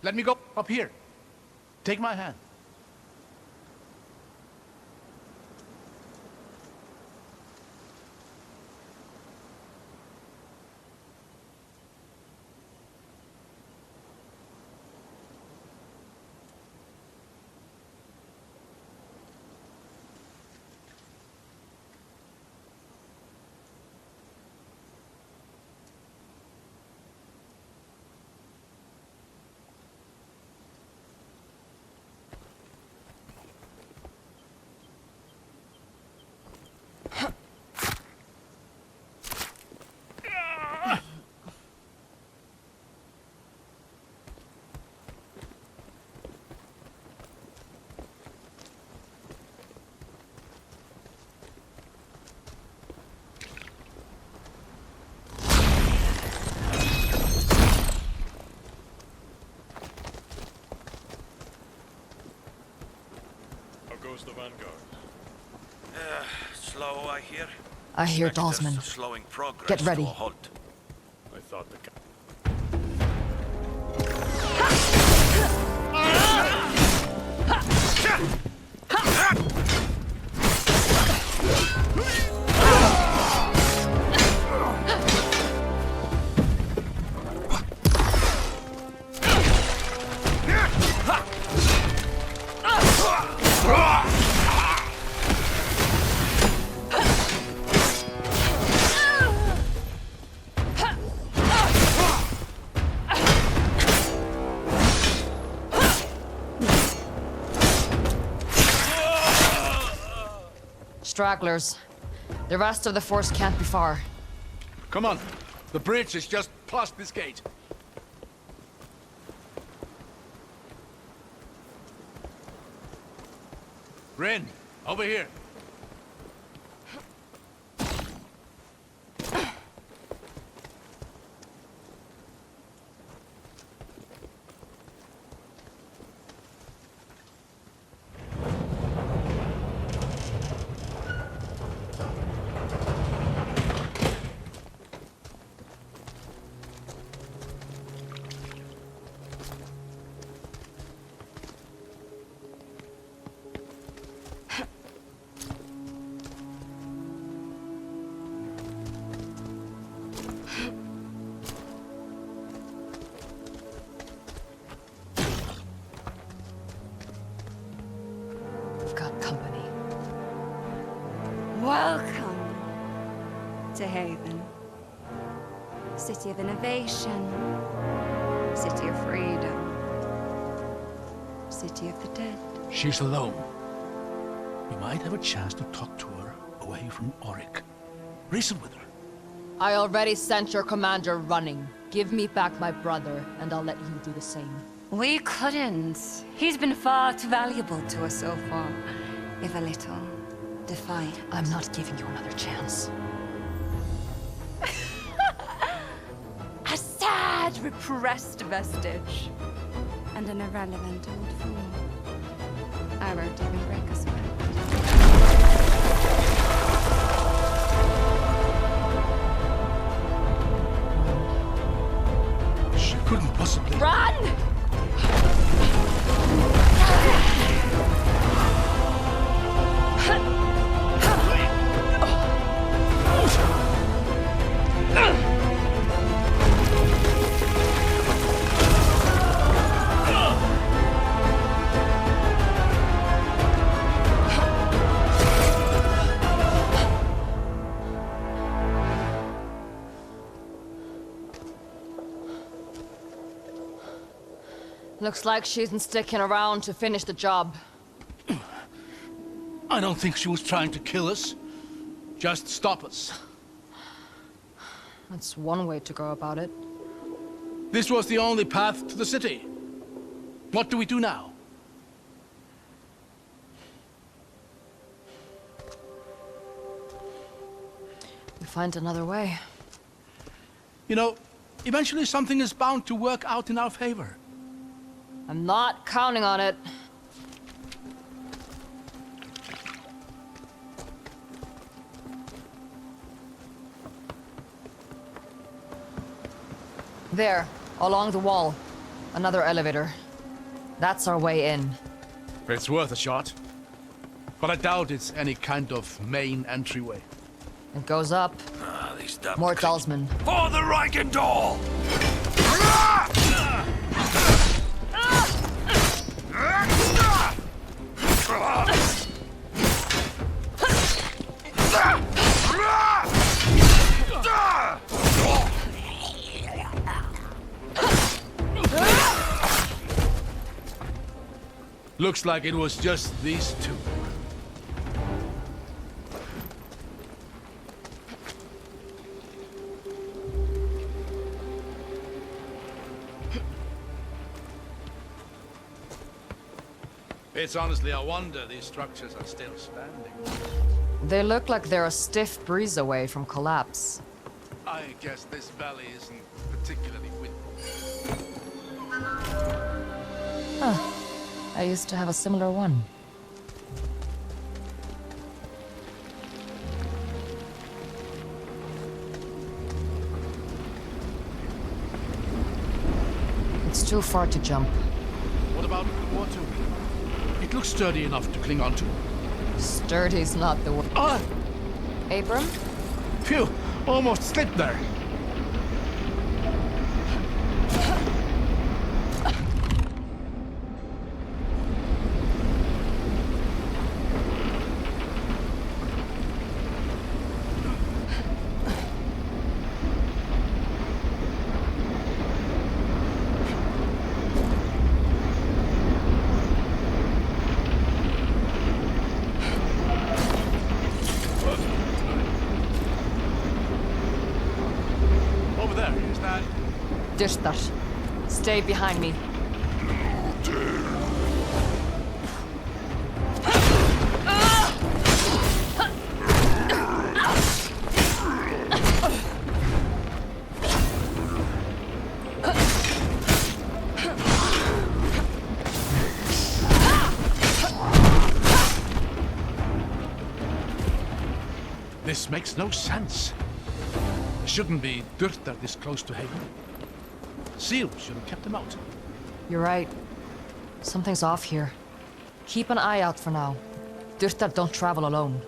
Let me go up here. Take my hand. Goes the vanguard. Slow, I hear. I hear Expect us Dalsman. slowing progress Get ready. to a halt. I thought the... Stragglers. The rest of the force can't be far. Come on. The bridge is just past this gate. Rin, over here. We've got company. Welcome to Haven. City of innovation. City of freedom. City of the dead. She's alone. We might have a chance to talk to her away from Auric. Reason with her. I already sent your commander running. Give me back my brother, and I'll let you do the same. We couldn't. He's been far too valuable to us so far. If a little defiant. I'm not giving you another chance. A sad, repressed vestige. And an irrelevant old fool. I won't even break a sweat. She couldn't possibly... Run! Looks like she isn't sticking around to finish the job. I don't think she was trying to kill us. Just stop us. That's one way to go about it. This was the only path to the city. What do we do now? find another way. You know, eventually something is bound to work out in our favor. I'm not counting on it. There, along the wall. Another elevator. That's our way in. It's worth a shot. But I doubt it's any kind of main entryway. It goes up. These damn More creatures. Dalsman. For the Reichendahl! Looks like it was just these two. It's honestly a wonder these structures are still standing. They look like they're a stiff breeze away from collapse. I guess this valley isn't particularly windy. I used to have a similar one. It's too far to jump. What about the water? It looks sturdy enough to cling onto. Sturdy's not the word. Ah! Abram? Phew! Almost slipped there. Over there, is that? Dishtar. Stay behind me. This makes no sense. Shouldn't be Durtar this close to Haven. Seal should have kept him out. You're right. Something's off here. Keep an eye out for now. Durtar don't travel alone.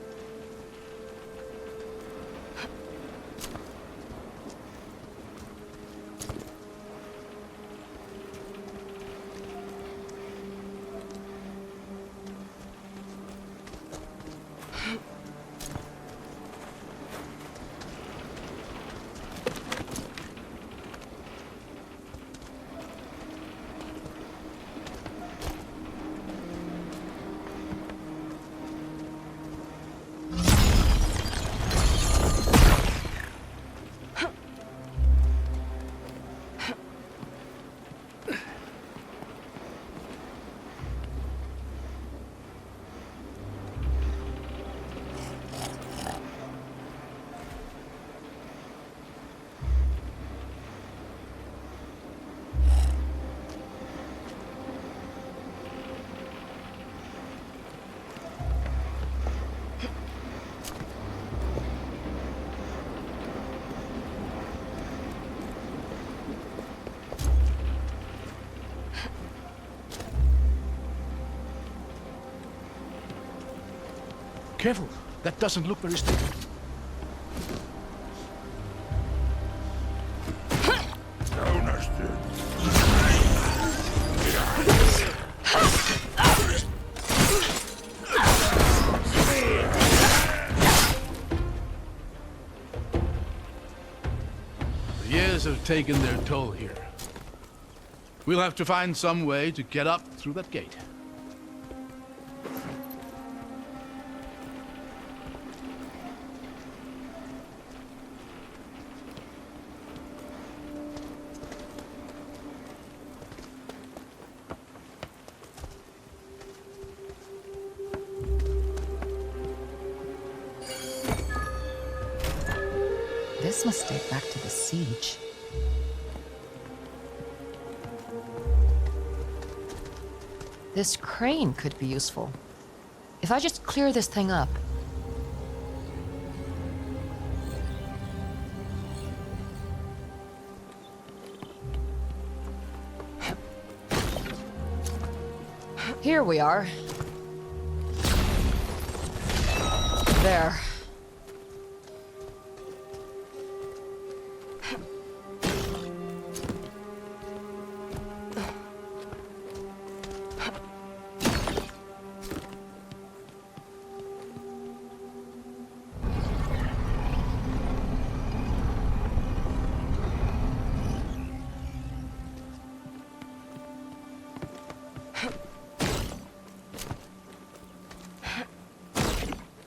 Careful, that doesn't look very stable. The years have taken their toll here. We'll have to find some way to get up through that gate. This must date back to the siege. This crane could be useful. If I just clear this thing up. Here we are. There.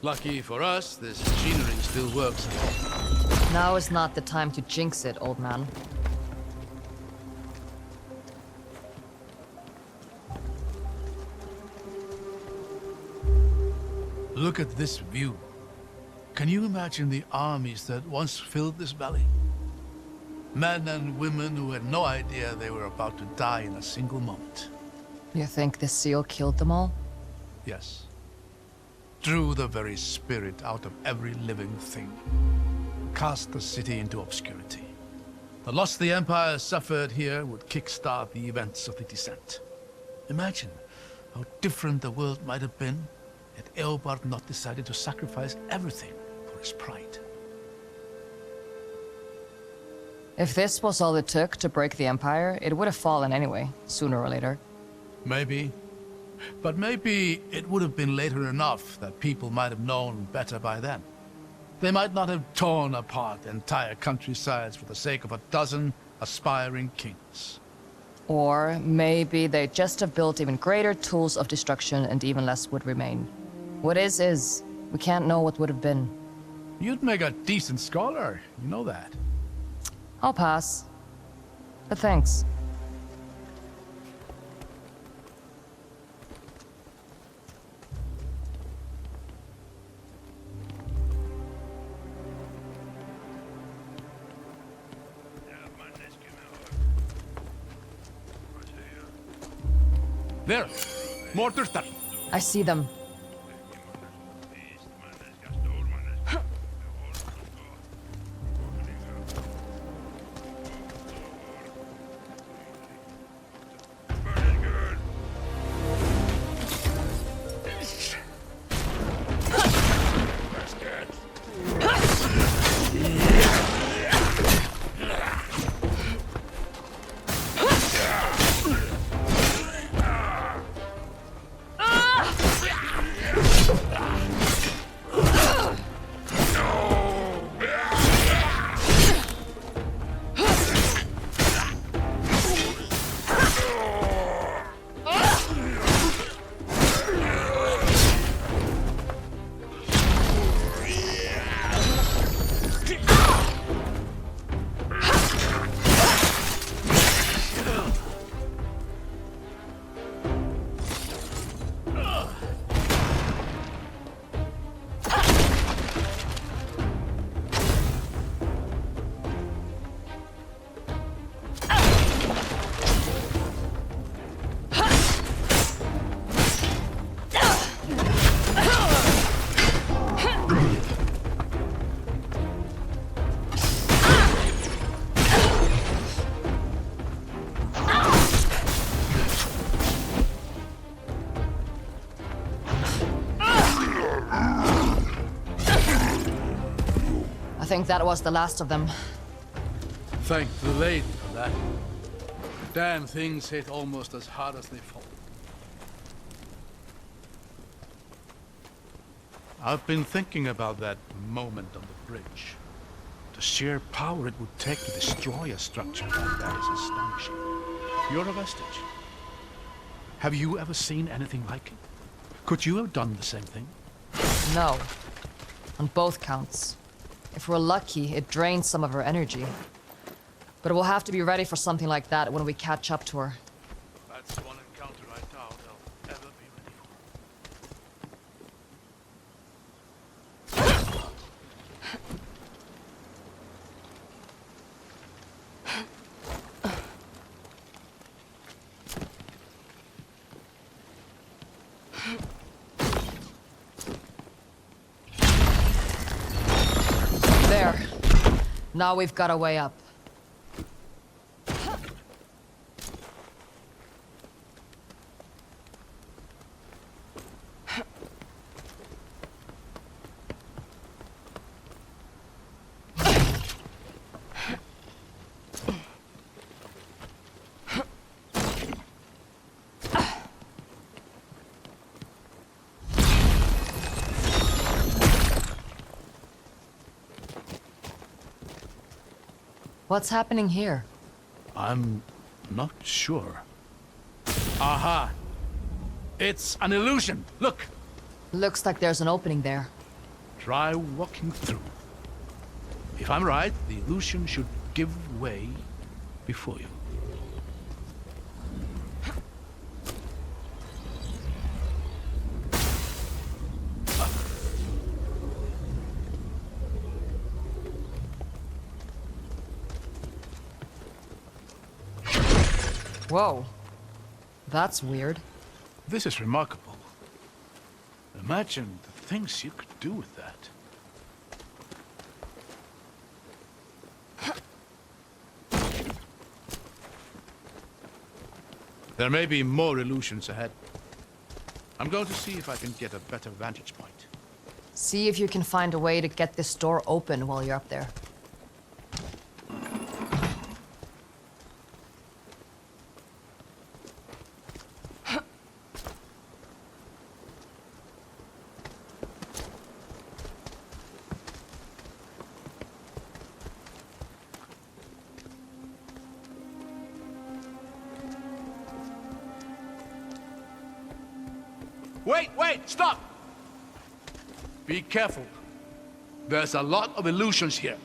Lucky for us, this machinery still works at all. Now is not the time to jinx it, old man. Look at this view. Can you imagine the armies that once filled this valley? Men and women who had no idea they were about to die in a single moment. You think the seal killed them all? Yes. Drew the very spirit out of every living thing. Cast the city into obscurity. The loss the Empire suffered here would kickstart the events of the descent. Imagine how different the world might have been had Eobard not decided to sacrifice everything for his pride. If this was all it took to break the Empire, it would have fallen anyway, sooner or later. Maybe. But maybe it would have been later enough that people might have known better by then. They might not have torn apart entire countrysides for the sake of a dozen aspiring kings. Or maybe they just have built even greater tools of destruction and even less would remain. What is. We can't know what would have been. You'd make a decent scholar, you know that. I'll pass. But thanks. There! Mortar. I see them. I think that was the last of them. Thank the lady for that. Damn things hit almost as hard as they fall. I've been thinking about that moment on the bridge. The sheer power it would take to destroy a structure like that is astonishing. You're a vestige. Have you ever seen anything like it? Could you have done the same thing? No. On both counts. If we're lucky, it drains some of her energy. But we'll have to be ready for something like that when we catch up to her. That's one encounter I doubt I'll ever be ready for. There. Now we've got a way up. What's happening here? I'm not sure. Aha! It's an illusion. Look! Looks like there's an opening there. Try walking through. If I'm right, the illusion should give way before you. Whoa. That's weird. This is remarkable. Imagine the things you could do with that. There may be more illusions ahead. I'm going to see if I can get a better vantage point. See if you can find a way to get this door open while you're up there. Wait, stop! Be careful. There's a lot of illusions here.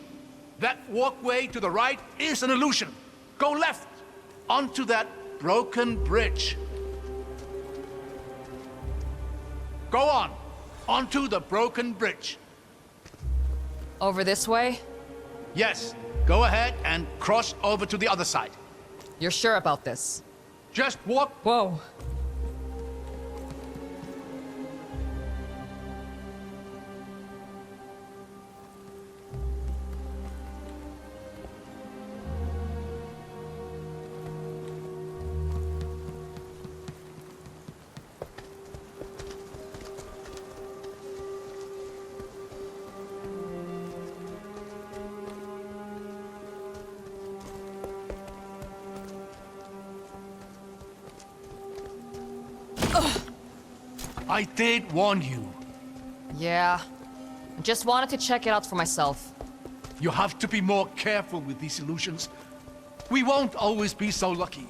That walkway to the right is an illusion. Go left, onto that broken bridge. Go on, onto the broken bridge. Over this way? Yes, go ahead and cross over to the other side. You're sure about this? Just walk. Whoa. I did warn you. Yeah. I just wanted to check it out for myself. You have to be more careful with these illusions. We won't always be so lucky.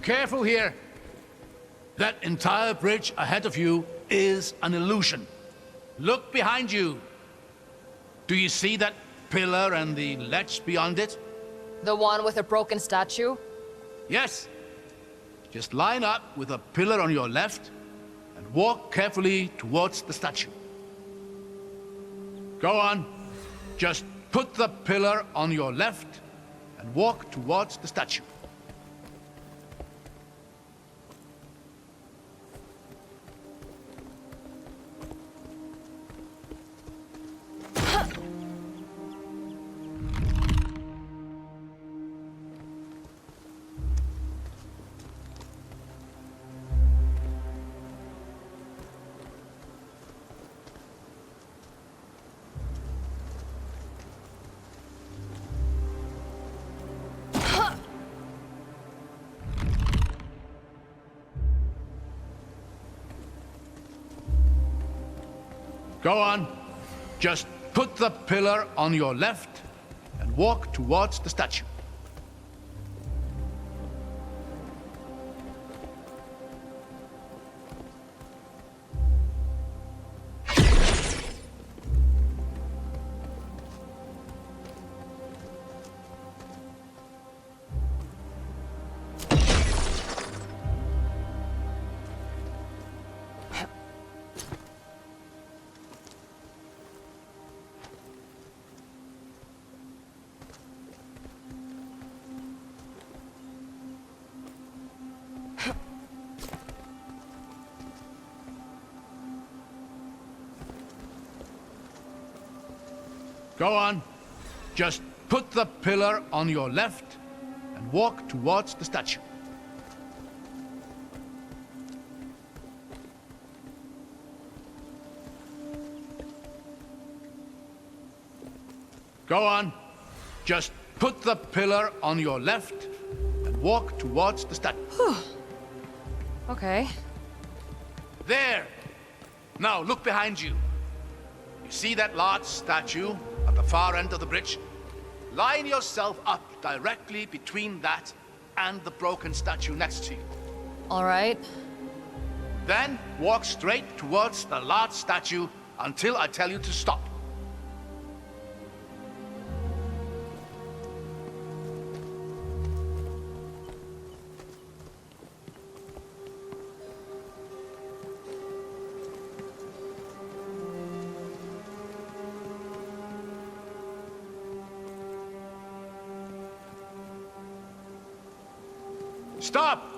Careful here. That entire bridge ahead of you is an illusion. Look behind you. Do you see that pillar and the ledge beyond it? The one with a broken statue? Yes. Just line up with a pillar on your left and walk carefully towards the statue. Go on. Just put the pillar on your left and walk towards the statue. Go on. Just put the pillar on your left and and walk towards the statue. Go on. Just put the pillar on your left and walk towards the statue. Go on. Just put the pillar on your left and walk towards the statue. Okay. There! Now look behind you. You see that large statue at the far end of the bridge? Line yourself up directly between that and the broken statue next to you. All right. Then walk straight towards the large statue until I tell you to stop. Stop!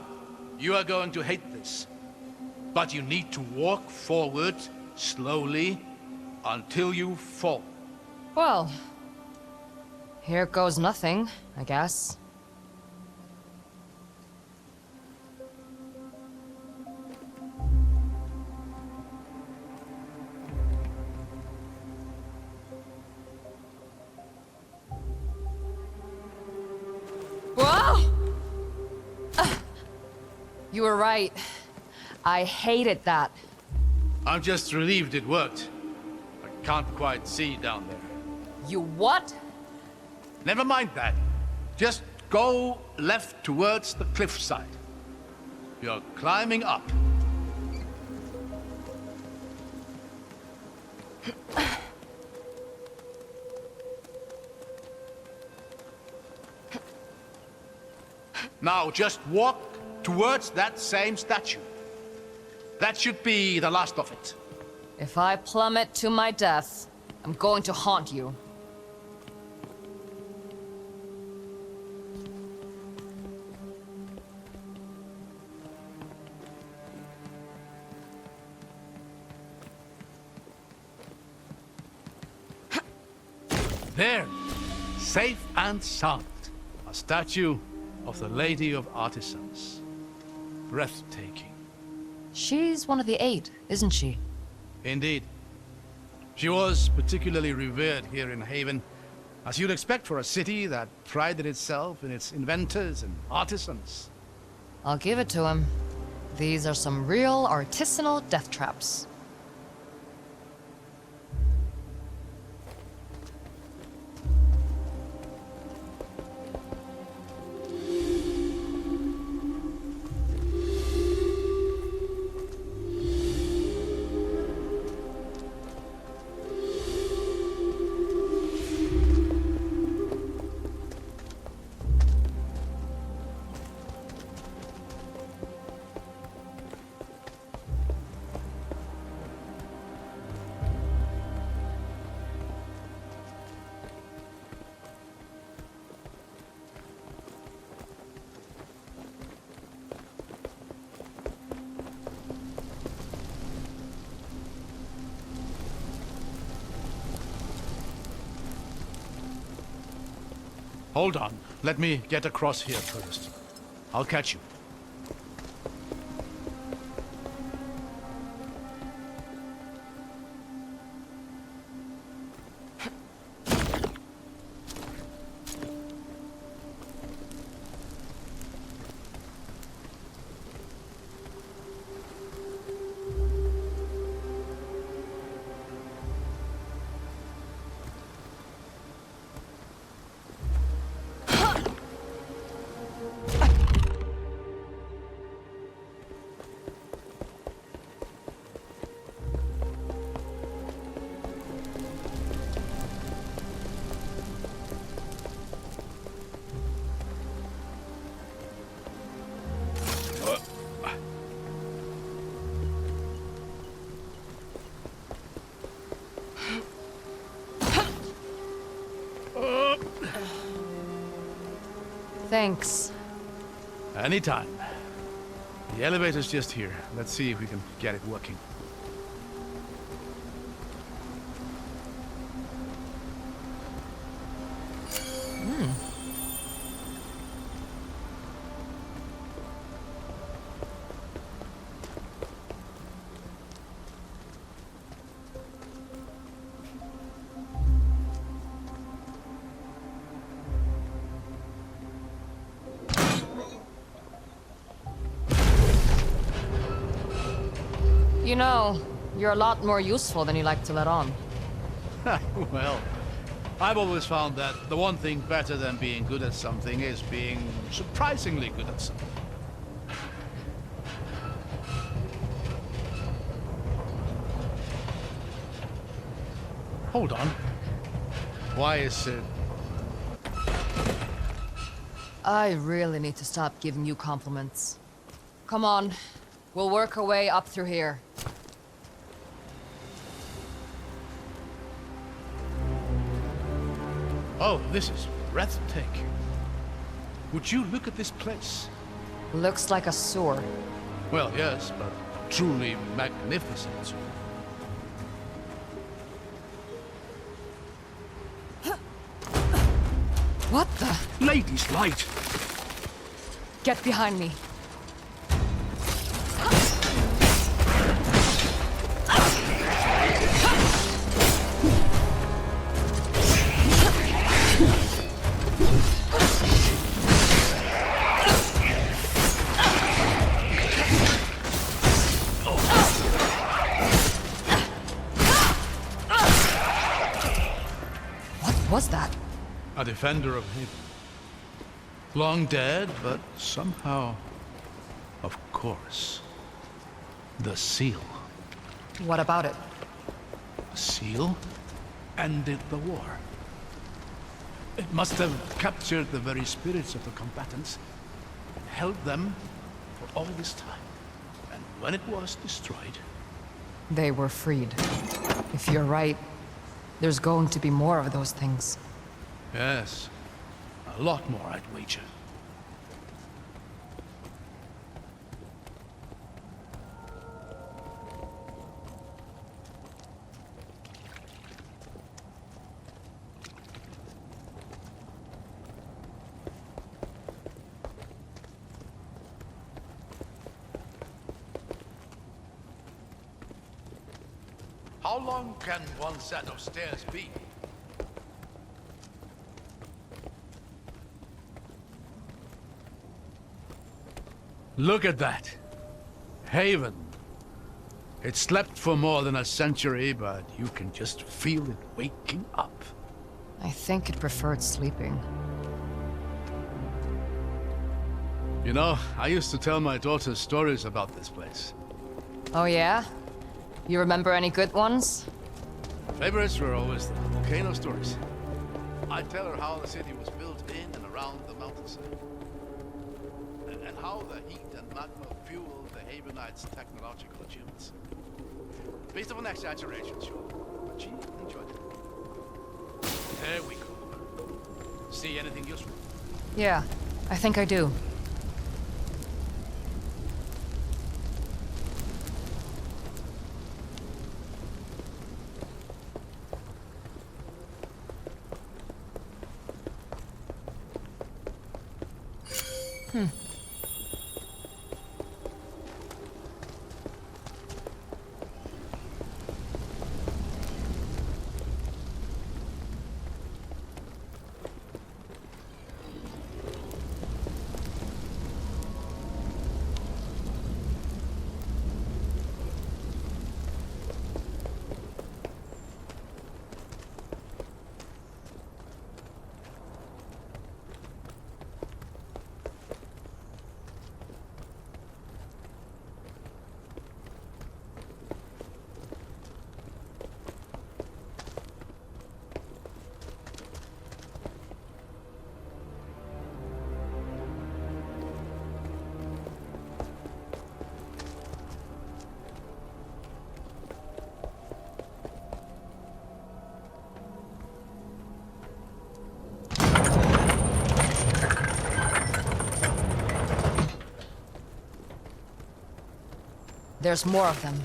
You are going to hate this. But you need to walk forward slowly until you fall. Well, here goes nothing, I guess. Whoa! You were right. I hated that. I'm just relieved it worked. I can't quite see down there. You what? Never mind that. Just go left towards the cliffside. You're climbing up. Now just walk towards that same statue. That should be the last of it. If I plummet to my death, I'm going to haunt you. There, safe and sound. A statue of the Lady of Artisans. Breathtaking. She's one of the 8, isn't she? Indeed. She was particularly revered here in Haven, as you'd expect for a city that prided itself in its inventors and artisans. I'll give it to him. These are some real artisanal death traps. Hold on. Let me get across here first. I'll catch you. Thanks. Anytime. The elevator's just here. Let's see if we can get it working. You know, you're a lot more useful than you like to let on. Well, I've always found that the one thing better than being good at something is being surprisingly good at something. Hold on. Why is it... I really need to stop giving you compliments. Come on, we'll work our way up through here. Oh, this is breathtaking. Would you look at this place? Looks like a sewer. Well, yes, but truly magnificent. What the? Ladies' light! Get behind me. What was that? A defender of Haven. Long dead, but somehow, of course. The seal. What about it? The seal ended the war. It must have captured the very spirits of the combatants, and held them for all this time. And when it was destroyed, They were freed. If you're right, there's going to be more of those things. yes, a lot more, I'd wager. How long can one set of stairs be? Look at that. Haven. It slept for more than a century, but you can just feel it waking up. I think it preferred sleeping. You know, I used to tell my daughters stories about this place. Oh yeah? You remember any good ones? Favorites were always the volcano stories. I'd tell her how the city was built in and around the mountainside. And how the heat and magma fueled the Havenites' technological achievements. Based upon exaggeration, sure, but she enjoyed it. There we go. See anything useful? Yeah, I think I do. There's more of them.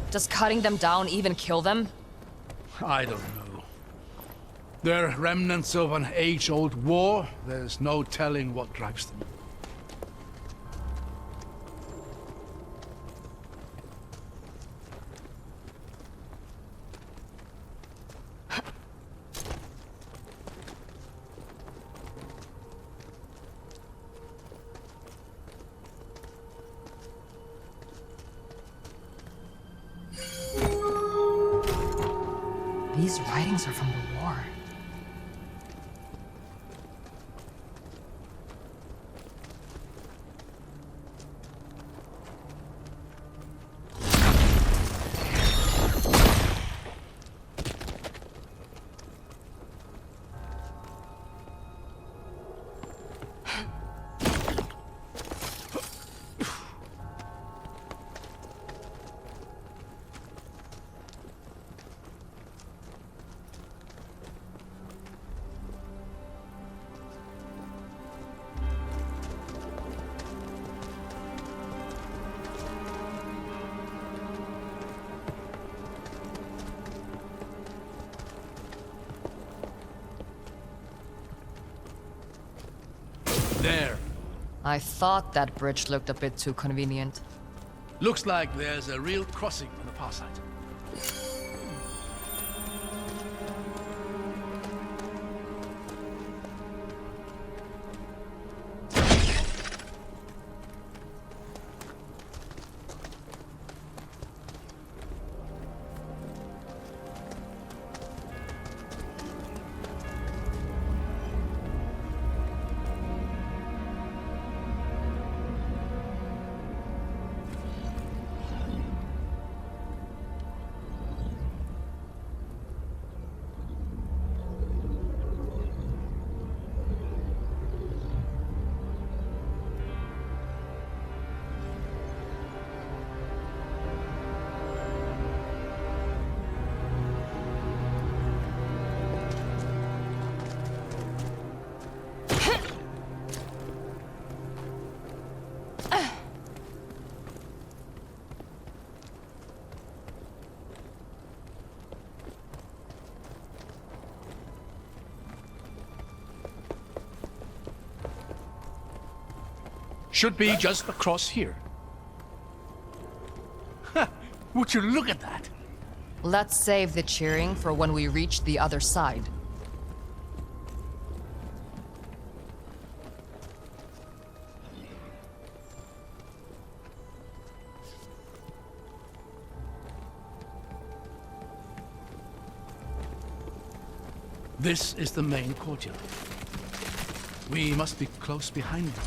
Does cutting them down even kill them? I don't know. They're remnants of an age-old war. There's no telling what drives them. These writings are from the war. There. I thought that bridge looked a bit too convenient. Looks like there's a real crossing on the far side. Should be just across here. Would you look at that? Let's save the cheering for when we reach the other side. This is the main courtyard. We must be close behind them.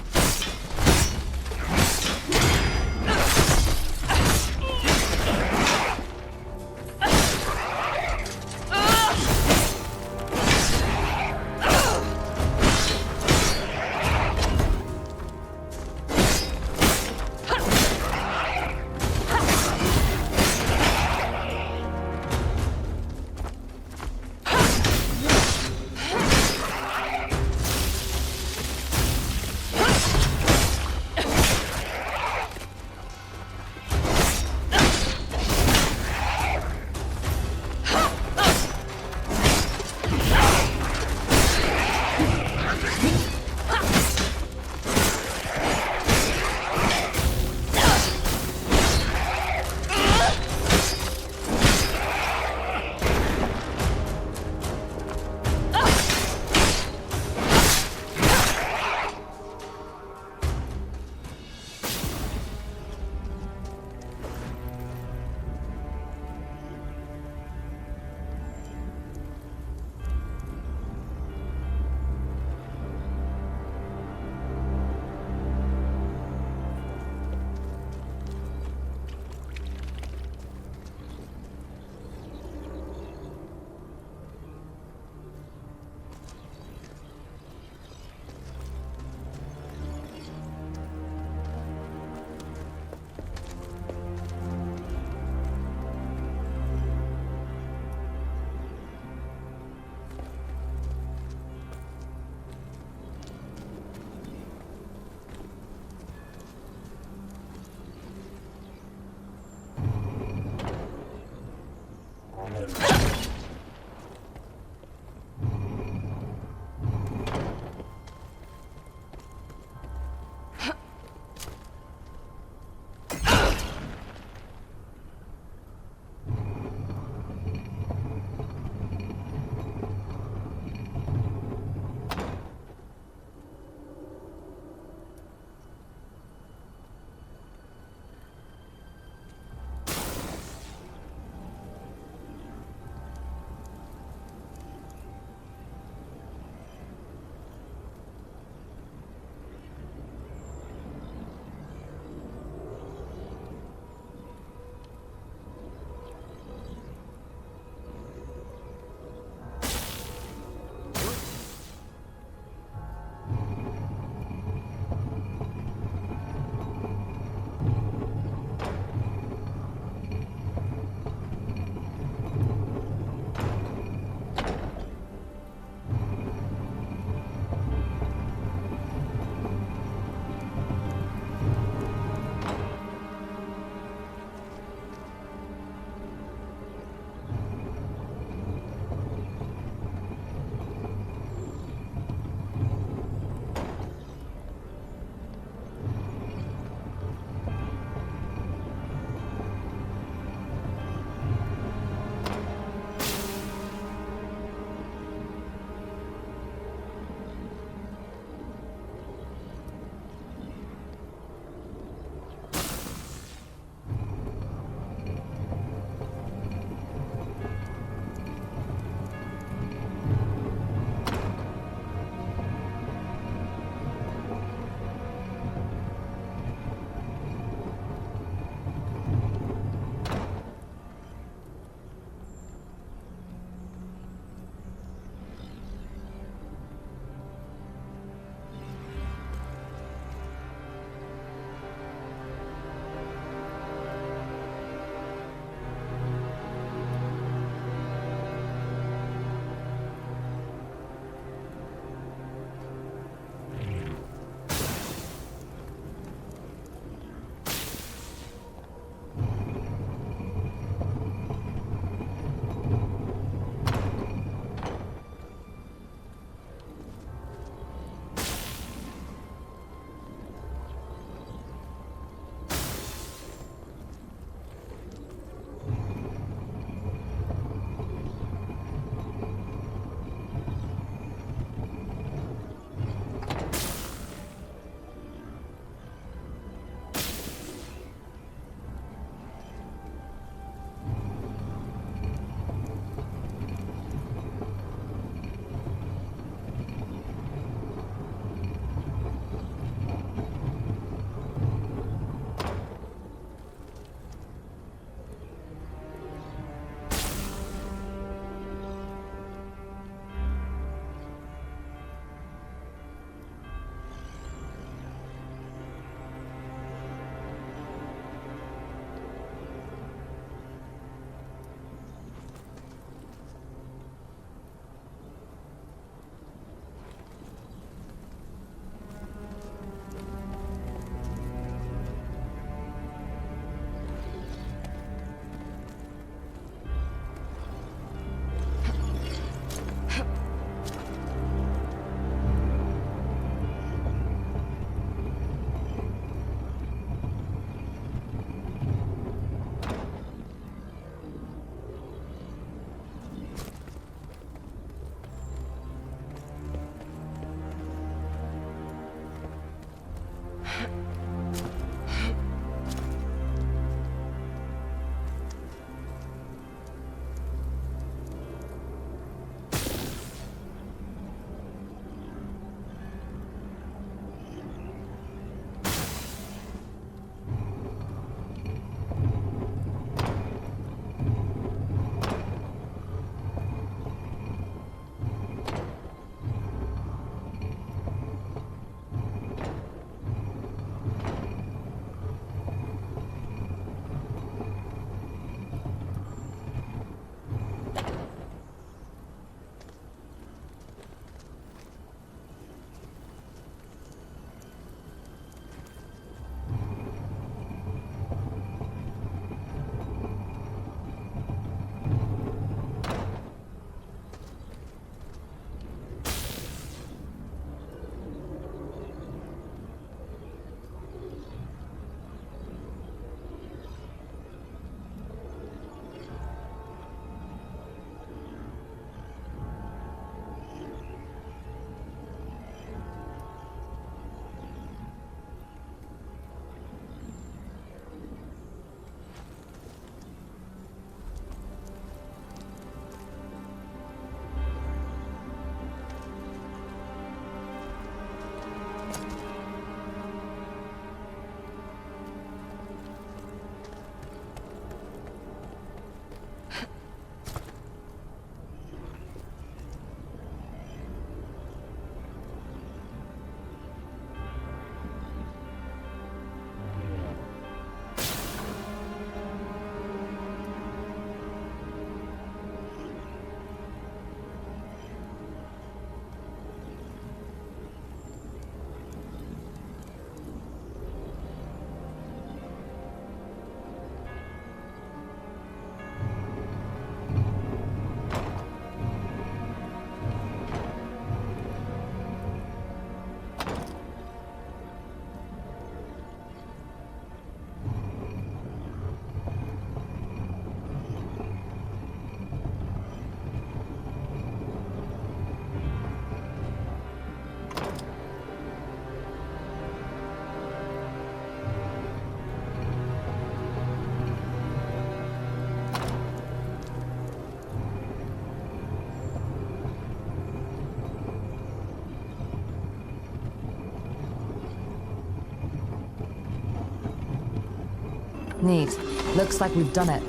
Neat. Looks like we've done it.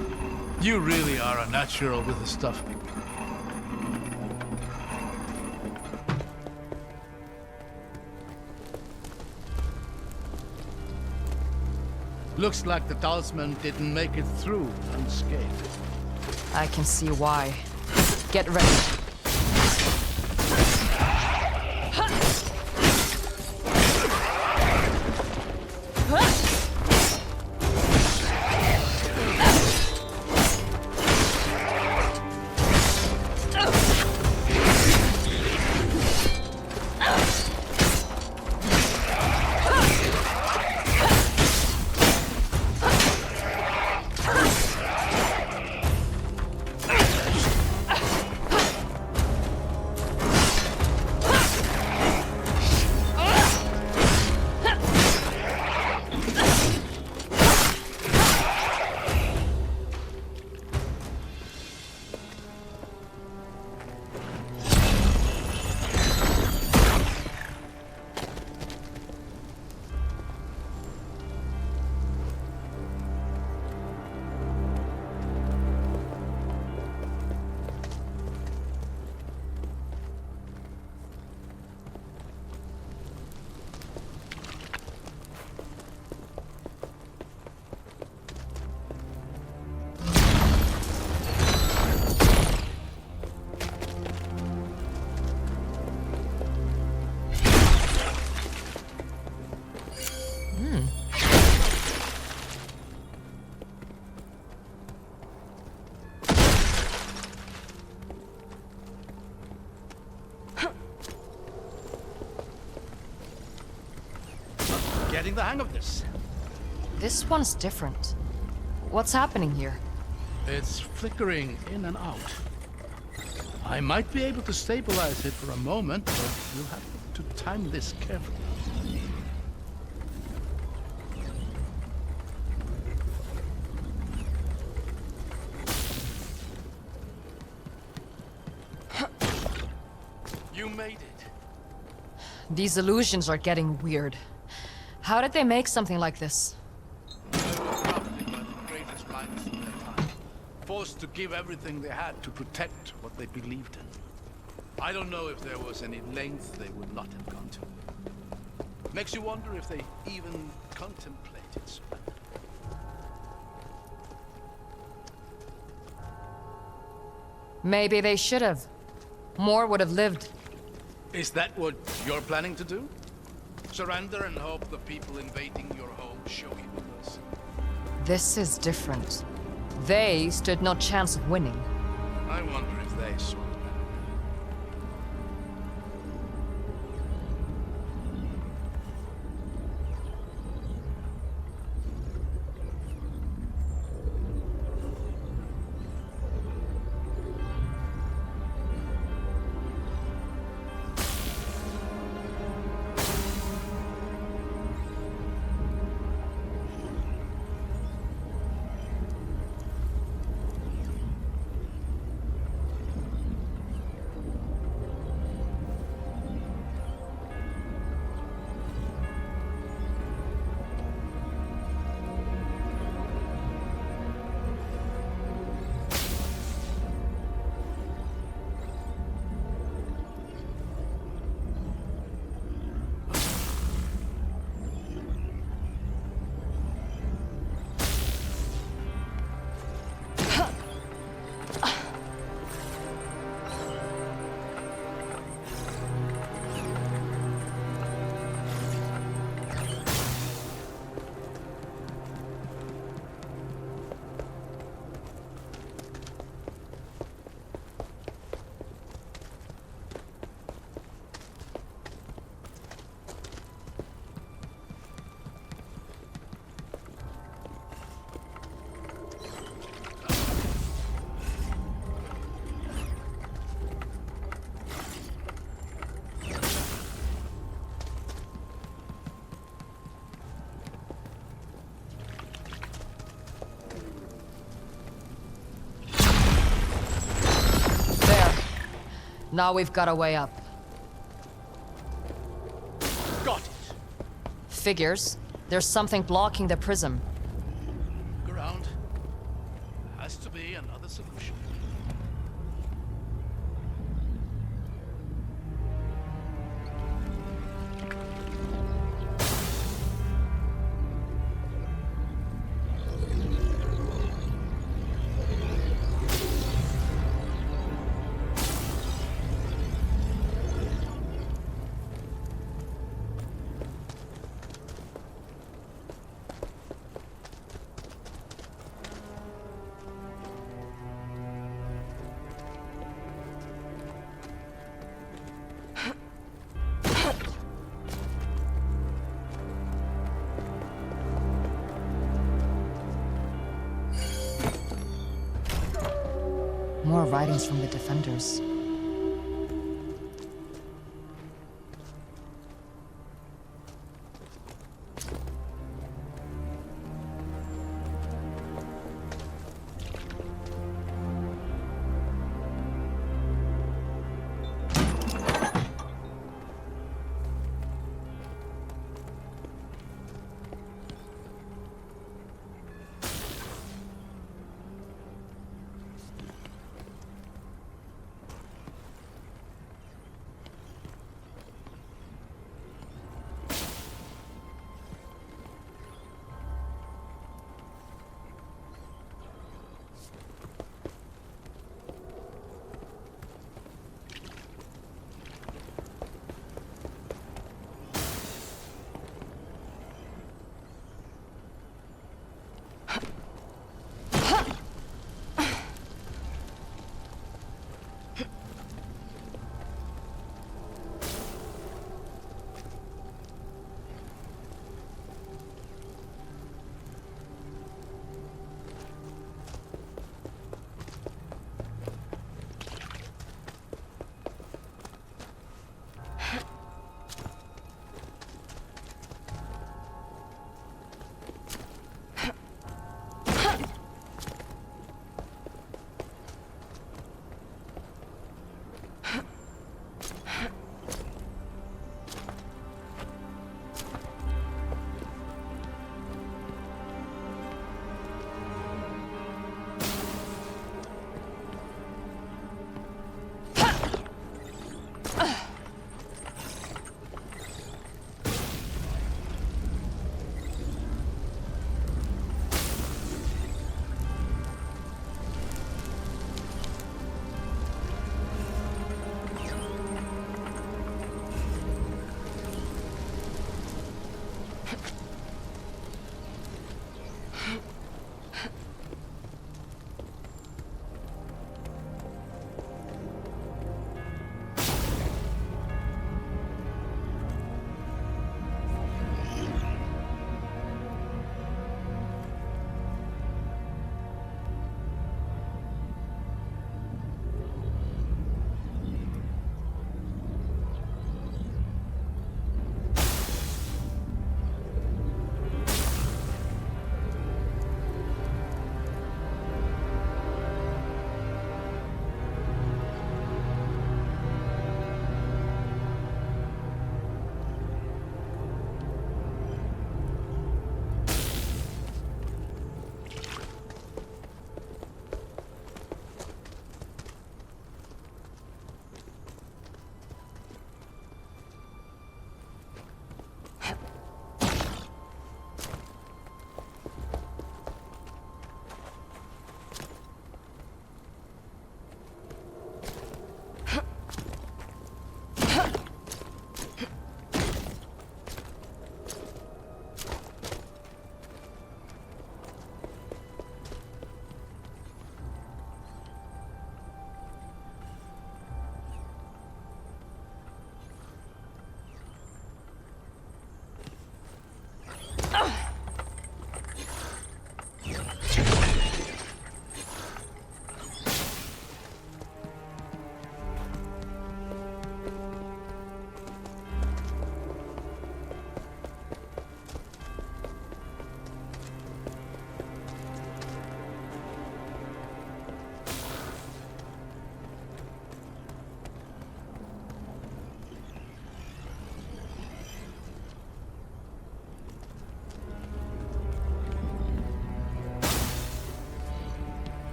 You really are a natural with the stuff. Looks like the talisman didn't make it through unscathed. I can see why. Get ready. Getting the hang of this. This one's different. What's happening here? It's flickering in and out. I might be able to stabilize it for a moment, but you'll have to time this carefully. You made it. These illusions are getting weird. How did they make something like this? They were probably one of the greatest minds of their time. Forced to give everything they had to protect what they believed in. I don't know if there was any length they would not have gone to. Makes you wonder if they even contemplated surrender. Maybe they should have. More would have lived. Is that what you're planning to do? Surrender and hope the people invading your home show you mercy? This is different. They stood no chance of winning. I wonder if they saw it. Now we've got a way up. Got it. Figures. There's something blocking the prism. Great. me another solution. More writings from the defenders.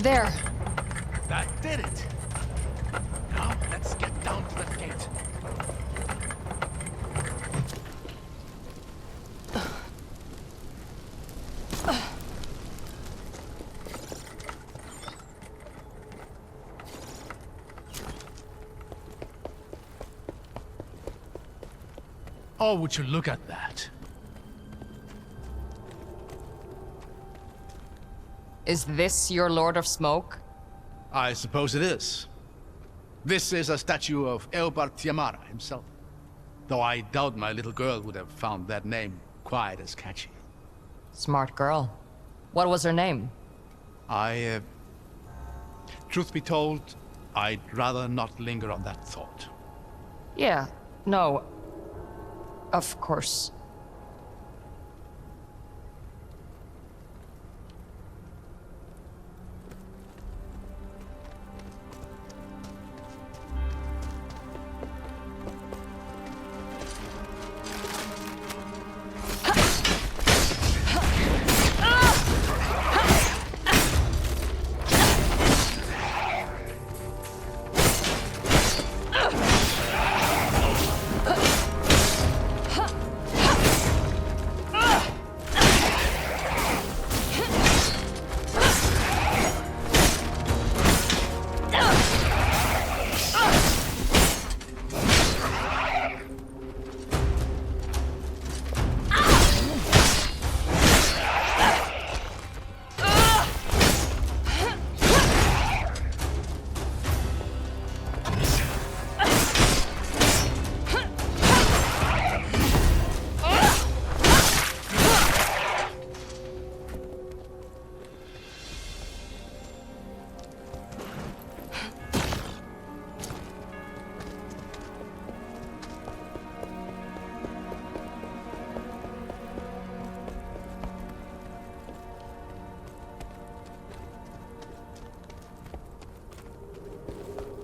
There. That did it. Now, let's get down to that gate. Oh, would you look at that? Is this your Lord of Smoke? I suppose it is. This is a statue of Eobard Tiamara himself. Though I doubt my little girl would have found that name quite as catchy. Smart girl. What was her name? Truth be told, I'd rather not linger on that thought. Yeah, no. Of course.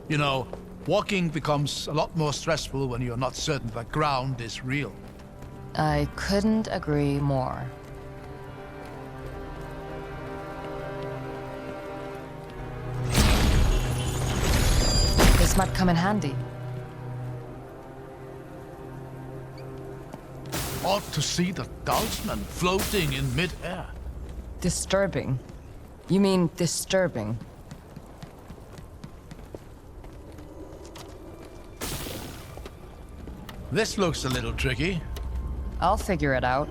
You know, walking becomes a lot more stressful when you're not certain the ground is real. I couldn't agree more. This might come in handy. Ought to see the Dalsman floating in mid-air. Disturbing. You mean disturbing? This looks a little tricky. I'll figure it out.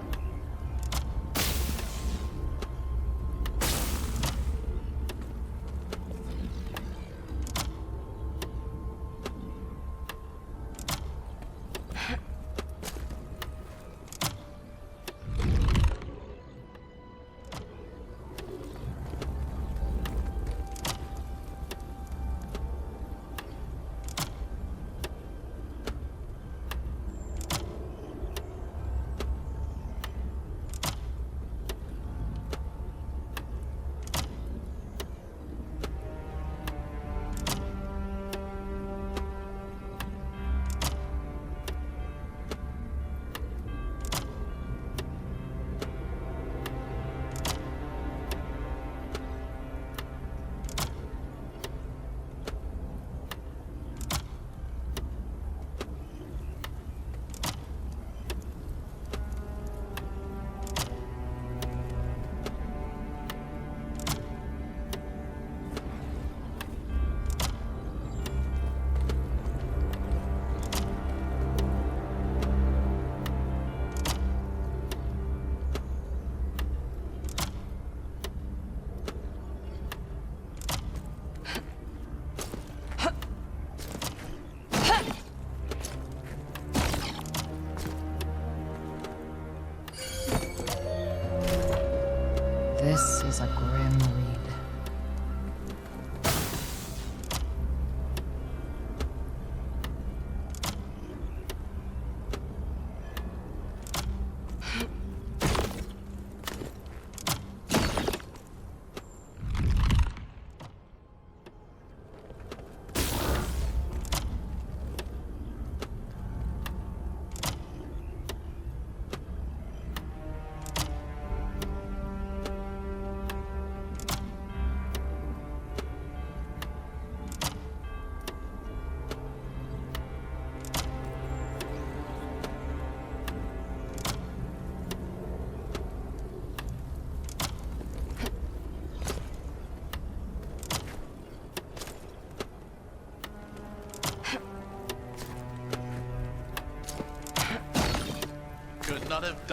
This is a grim read.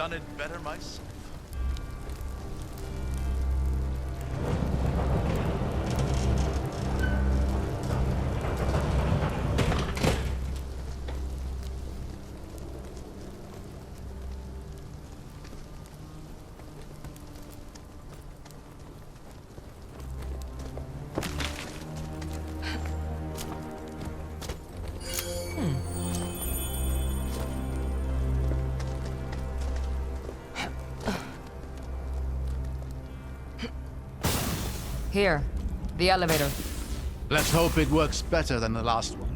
done it better myself. Here, the elevator. Let's hope it works better than the last one.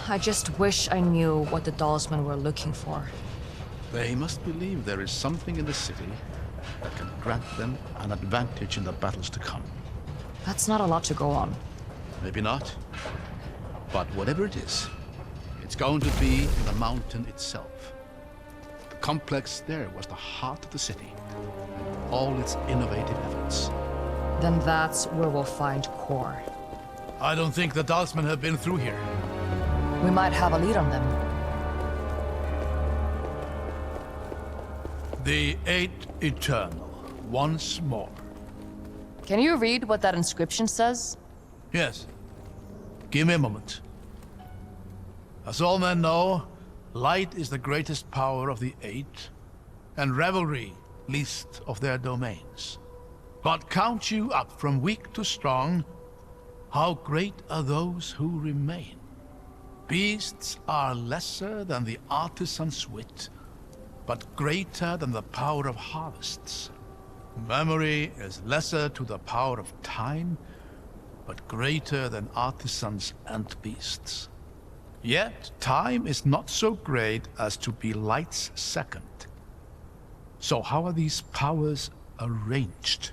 I just wish I knew what the Dalsmen were looking for. They must believe there is something in the city that can grant them an advantage in the battles to come. That's not a lot to go on. Maybe not. But whatever it is, it's going to be in the mountain itself. The complex there was the heart of the city, and all its innovative efforts. Then that's where we'll find Core. I don't think the Dalsmen have been through here. We might have a lead on them. The Eight Eternal, once more. Can you read what that inscription says? Yes. Give me a moment. As all men know, light is the greatest power of the Eight, and revelry least of their domains. But count you up from weak to strong, how great are those who remain. Beasts are lesser than the artisan's wit, but greater than the power of harvests. Memory is lesser to the power of time, but greater than artisans and beasts. Yet time is not so great as to be light's second. So how are these powers arranged?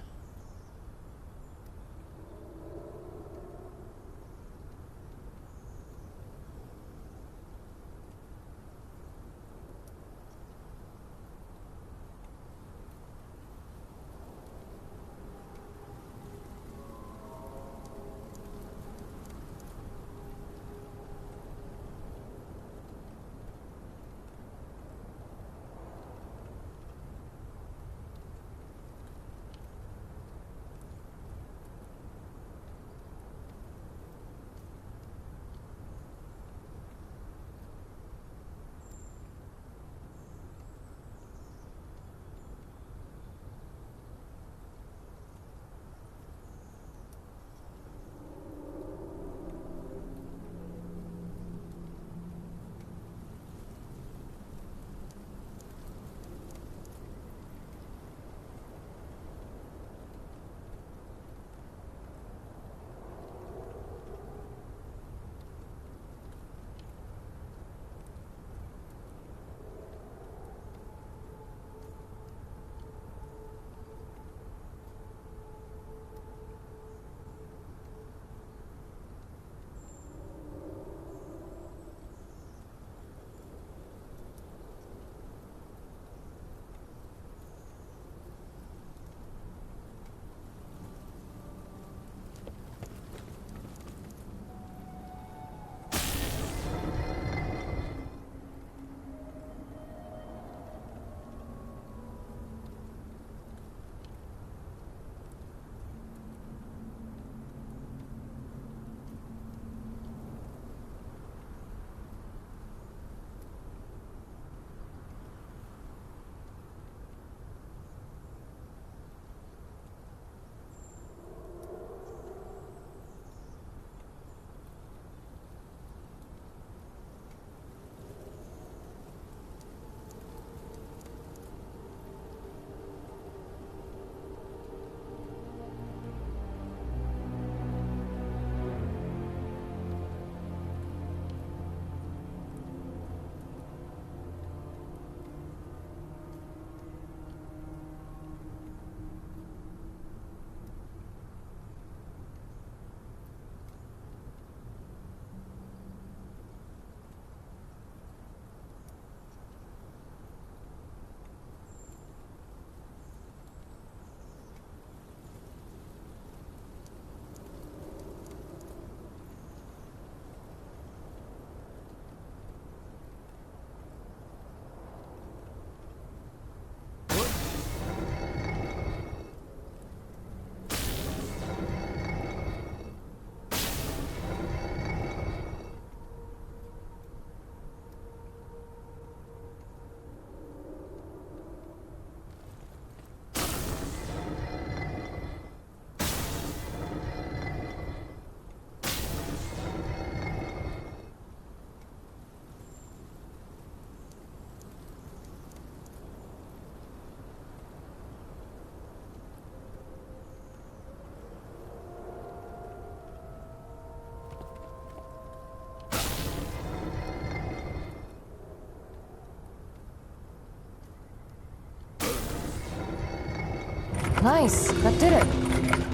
Nice, that did it.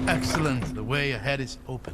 Excellent. The way ahead is open.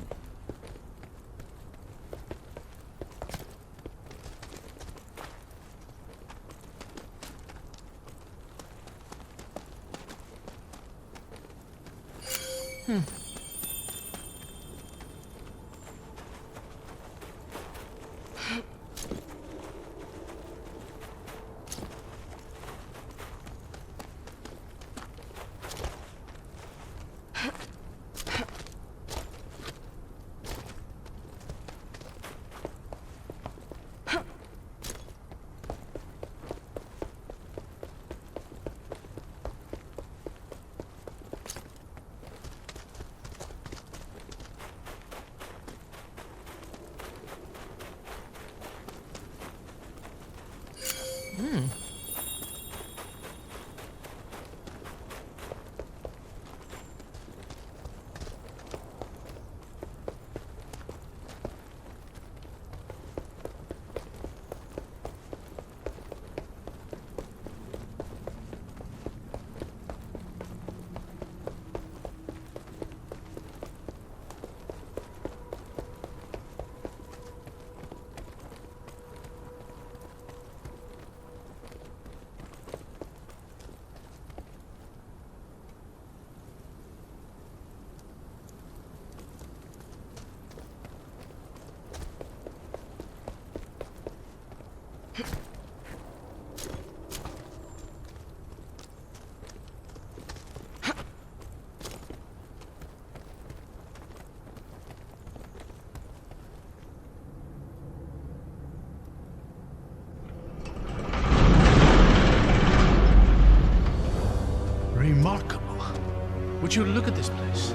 Remarkable. Would you look at this place?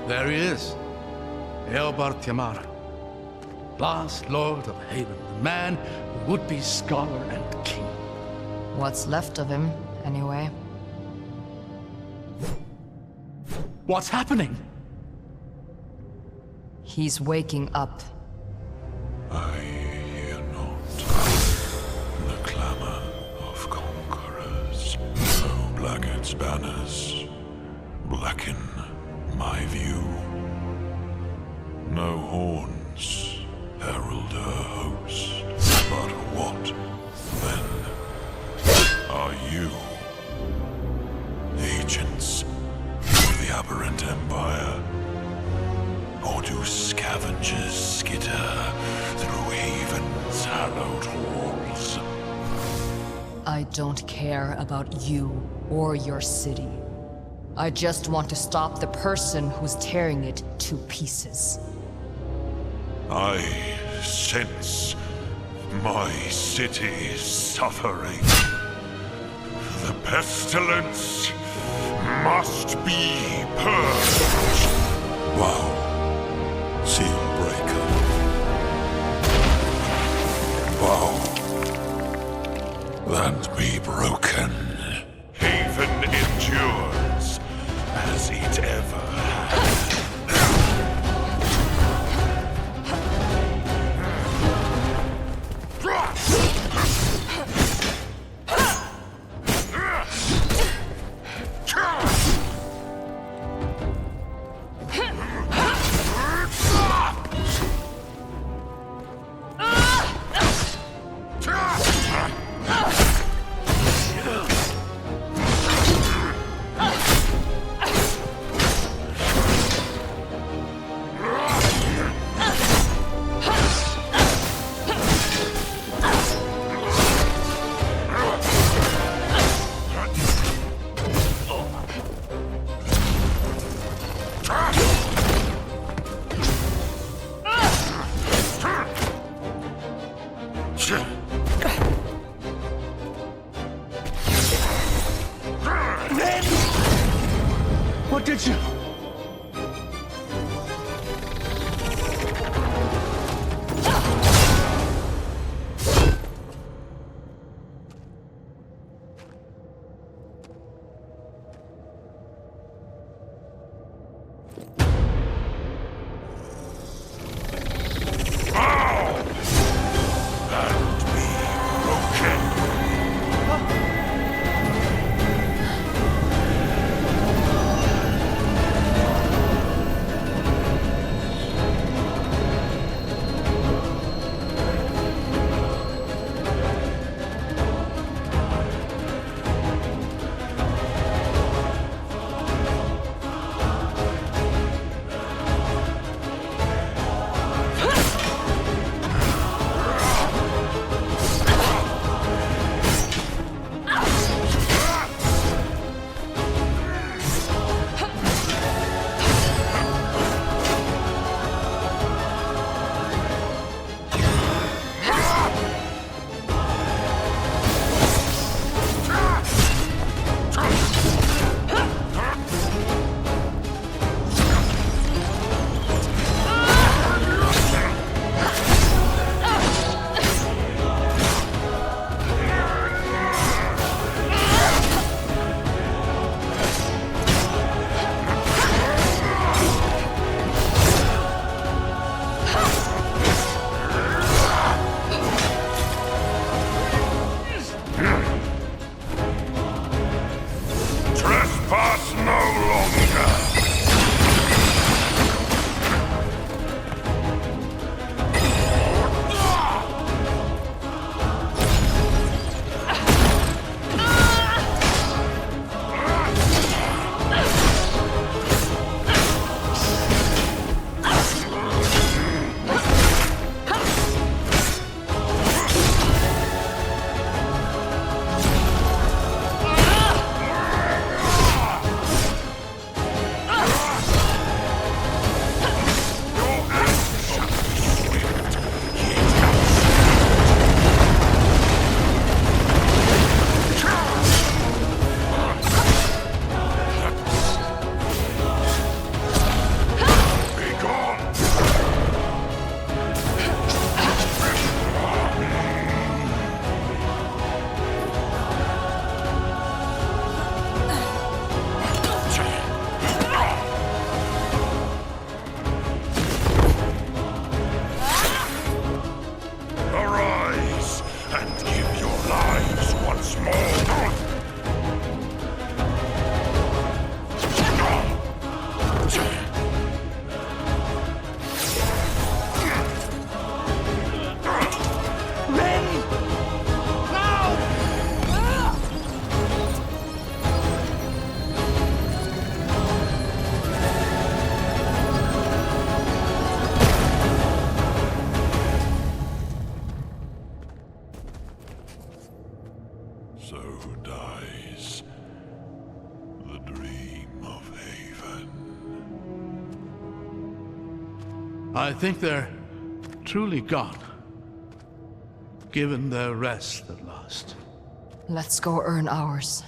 There he is. Eobard Tiamara, last Lord of Haven, the man who would be scholar and king. What's left of him, anyway. What's happening? He's waking up. I hear not the clamor of conquerors. No Blackett's banners blacken my view. No horns herald her host. But what, then, are you? Agents of the Aberrant Empire? Or do scavengers skitter through Haven's hallowed halls? I don't care about you or your city. I just want to stop the person who's tearing it to pieces. I sense my city suffering. The pestilence must be purged. Wow. Seal breaker. Wow. Land be broken. Haven endures as it ever has. What did you... Ah! I think they're truly gone, given their rest at last. Let's go earn ours.